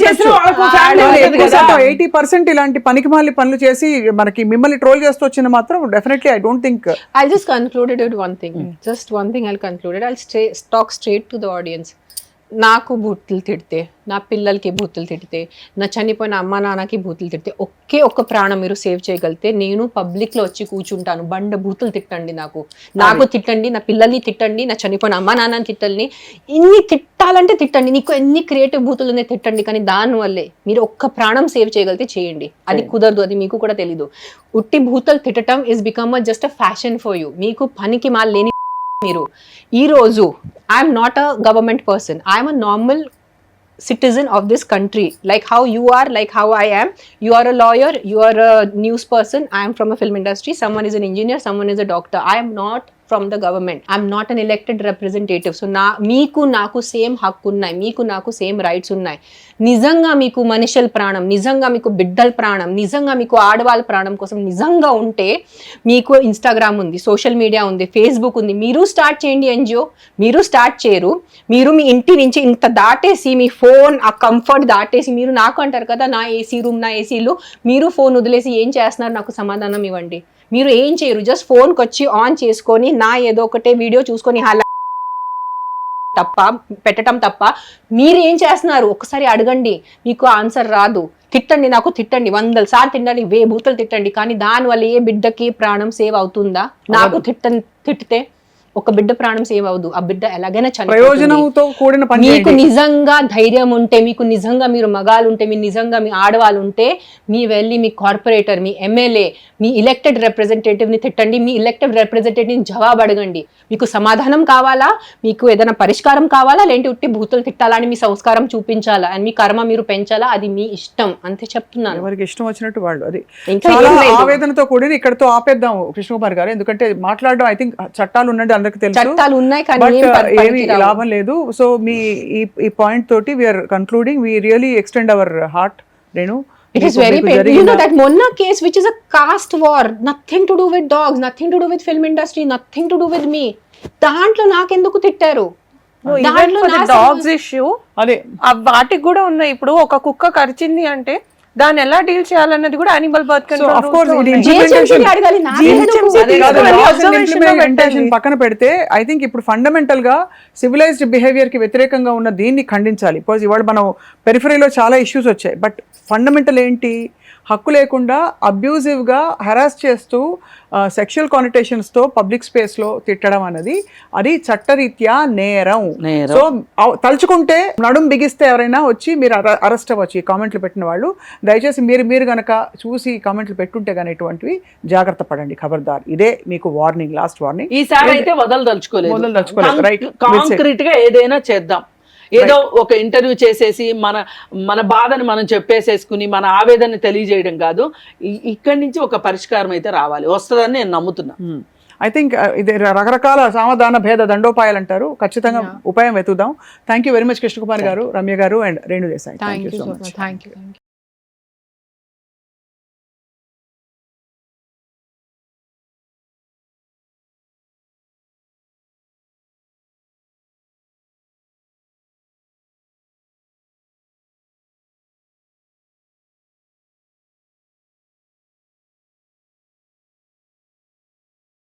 80% ఇలాంటి పనికిమాలి పనులు చేసి మనకి మిమ్మల్ని ట్రోల్ చేస్తూ వచ్చిన మాత్రం definitely I don't think. I'll just conclude it one thing. Just one thing I'll conclude it. I'll talk straight to the audience. నాకు బూతులు తిడితే, నా పిల్లలకి బూతులు తిడితే, నా చనిపోయిన అమ్మ నాన్నకి బూతులు తిడితే, ఒక్క ప్రాణం మీరు సేవ్ చేయగలిగితే నేను పబ్లిక్లో వచ్చి కూర్చుంటాను. బండ బూతులు తిట్టండి, నాకు తిట్టండి, నా పిల్లల్ని తిట్టండి, నా చనిపోయిన అమ్మ నాన్నని తిట్టండి, ఇన్ని తిట్టాలంటే తిట్టండి, నీకు ఎన్ని క్రియేటివ్ బూతులు ఉన్నాయి తిట్టండి. కానీ దానివల్లే మీరు ఒక్క ప్రాణం సేవ్ చేయగలిగితే చేయండి. అది కుదరదు, అది మీకు కూడా తెలీదు. ఉట్టి బూతులు తిట్టడం is become just a fashion for you. మీకు పనికి మాల లేని మీరు ఈ రోజు I'm not a government person, I'm a normal citizen of this country, like how you are, like how I am. You are a lawyer, you are a news person, I am from a film industry, someone is an engineer, someone is a doctor. I am not from the government, I am not an elected representative. So meeku naku same hakku unnai, meeku naku same rights unnai. నిజంగా మీకు మనుషుల ప్రాణం, నిజంగా మీకు బిడ్డల ప్రాణం, నిజంగా మీకు ఆడవాళ్ళ ప్రాణం కోసం నిజంగా ఉంటే మీకు ఇన్స్టాగ్రామ్ ఉంది, సోషల్ మీడియా ఉంది, ఫేస్బుక్ ఉంది. మీరు స్టార్ట్ చేయండి ఎన్జిఓ. మీరు స్టార్ట్ చేయరు, మీరు మీ ఇంటి నుంచి ఇంత దాటేసి, మీ ఫోన్ ఆ కంఫర్ట్ దాటేసి, మీరు నాకు అంటారు కదా నా ఏసీ రూమ్, నా ఏసీలు, మీరు ఫోన్ వదిలేసి ఏం చేస్తున్నారు? నాకు సమాధానం ఇవ్వండి. మీరు ఏం చేయరు, జస్ట్ ఫోన్కి వచ్చి ఆన్ చేసుకొని నా ఏదో ఒకటే వీడియో చూసుకొని పెట్టడం తప్ప మీరు ఏం చేస్తున్నారు? ఒకసారి అడగండి, మీకు ఆన్సర్ రాదు. తిట్టండి, నాకు తిట్టండి, 100 సార్లు తిట్టండి, బూతులు తిట్టండి, కానీ దానివల్ల ఏ బిడ్డకి ప్రాణం సేవ్ అవుతుందా? నాకు తిట్టితే ఒక బిడ్డ ప్రాణం సేవ్ అవ్వదు, ఆ బిడ్డ ఎలాగైనా చనిపోతుంది. మీకు నిజంగా ధైర్యం ఉంటే, మీకు నిజంగా మీరు మగాలు ఉంటే, మీ నిజంగా మీ ఆడవాళ్ళు ఉంటే, మీ వెళ్ళి మీ కార్పొరేటర్, మీ ఎమ్మెల్యే, మీ ఎలక్టెడ్ రిప్రజెంటేటివ్ని తిట్టండి, మీ ఎలక్టెడ్ రిప్రజెంటేటివ్ని జవాబు అడగండి. మీకు సమాధానం కావాలా, మీకు ఏదైనా పరిష్కారం కావాలా, లేంటి ఉట్టి భూతులు తిట్టాలని మీ సంస్కారం చూపించాలా, అండ్ మీ కర్మ మీరు పెంచాలా, అది మీ ఇష్టం. అంతే చెప్తున్నాను. ఎవరికి ఇష్టం వచ్చినట్టు వాళ్ళు. అది ఆవేదనతో కూడి ఇక్కడతో ఆపేద్దాం కృష్ణకుమార్ గారు, ఎందుకంటే మాట్లాడడం ఐ థింక్ చట్టాలు ఉన్నట్టు అందరికి తెలుసు, చట్టాలు ఉన్నాయి కానీ ఏమీ లాభం లేదు. సో మీ ఈ పాయింట్ తోటి we're concluding, we really extend our heart Renu It is మీకు very painful. You జరిగిన- know that Monna case, which is a caste war, nothing to do with dogs, nothing to do with film industry, nothing to do with me. దాంట్లో నాకెందుకు తిట్టారు? దాంట్లో నా dogs issue అదే వాటికి కూడా ఉన్నాయి. ఇప్పుడు ఒక కుక్క కరిచింది అంటే దాన్ని ఎలా డీల్ చేయాలన్నది కూడా animal birth so of course ఇది GHMC ని అడగాలి, నాకెందుకు? ఇంప్లిమెంటేషన్ పక్కన పెడితే ఐ థింక్ ఇప్పుడు ఫండమెంటల్ గా సివిలైజ్డ్ బిహేవియర్ కి వ్యతిరేకంగా ఉన్న దీన్ని ఖండించాలి. బికాజ్ ఇవాళ మనం పెరిఫరీలో చాలా ఇష్యూస్ వచ్చాయి, బట్ ఫండమెంటల్ ఏంటి, హక్కు లేకుండా అబ్యూజివ్గా హెరాస్ చేస్తూ సెక్షువల్ కానిటేషన్స్తో పబ్లిక్ స్పేస్లో తిట్టడం అనేది అది చట్టరీత్యా నేరం. సో తలుచుకుంటే నడుం బిగిస్తే ఎవరైనా వచ్చి మీరు అరెస్ట్ అవ్వచ్చు. ఈ కామెంట్లు పెట్టిన వాళ్ళు దయచేసి మీరు కనుక చూసి కామెంట్లు పెట్టుంటే కానీ ఇటువంటివి జాగ్రత్త పడండి, ఖబర్దార్. ఇదే మీకు వార్నింగ్, లాస్ట్ వార్నింగ్. ఈసారి అయితే వదలదలుచుకోలేదు. రైట్, కాంక్రీట్ గా ఏదైనా చేద్దాం. ఏదో ఒక ఇంటర్వ్యూ చేసేసి మన బాధని మనం చెప్పేసేసుకుని మన ఆవేదన తెలియజేయడం కాదు. ఇక్కడి నుంచి ఒక పరిష్కారం అయితే రావాలి, వస్తుందని నేను నమ్ముతున్నా. ఐ థింక్ ఇది రకరకాల సామధాన భేద దండోపాయాలు అంటారు, ఖచ్చితంగా ఉపాయం వెతుకుదాం. Thank you very much Krishnakumar garu, Ramya garu and Renu Desai. Thank you so much. Thank you.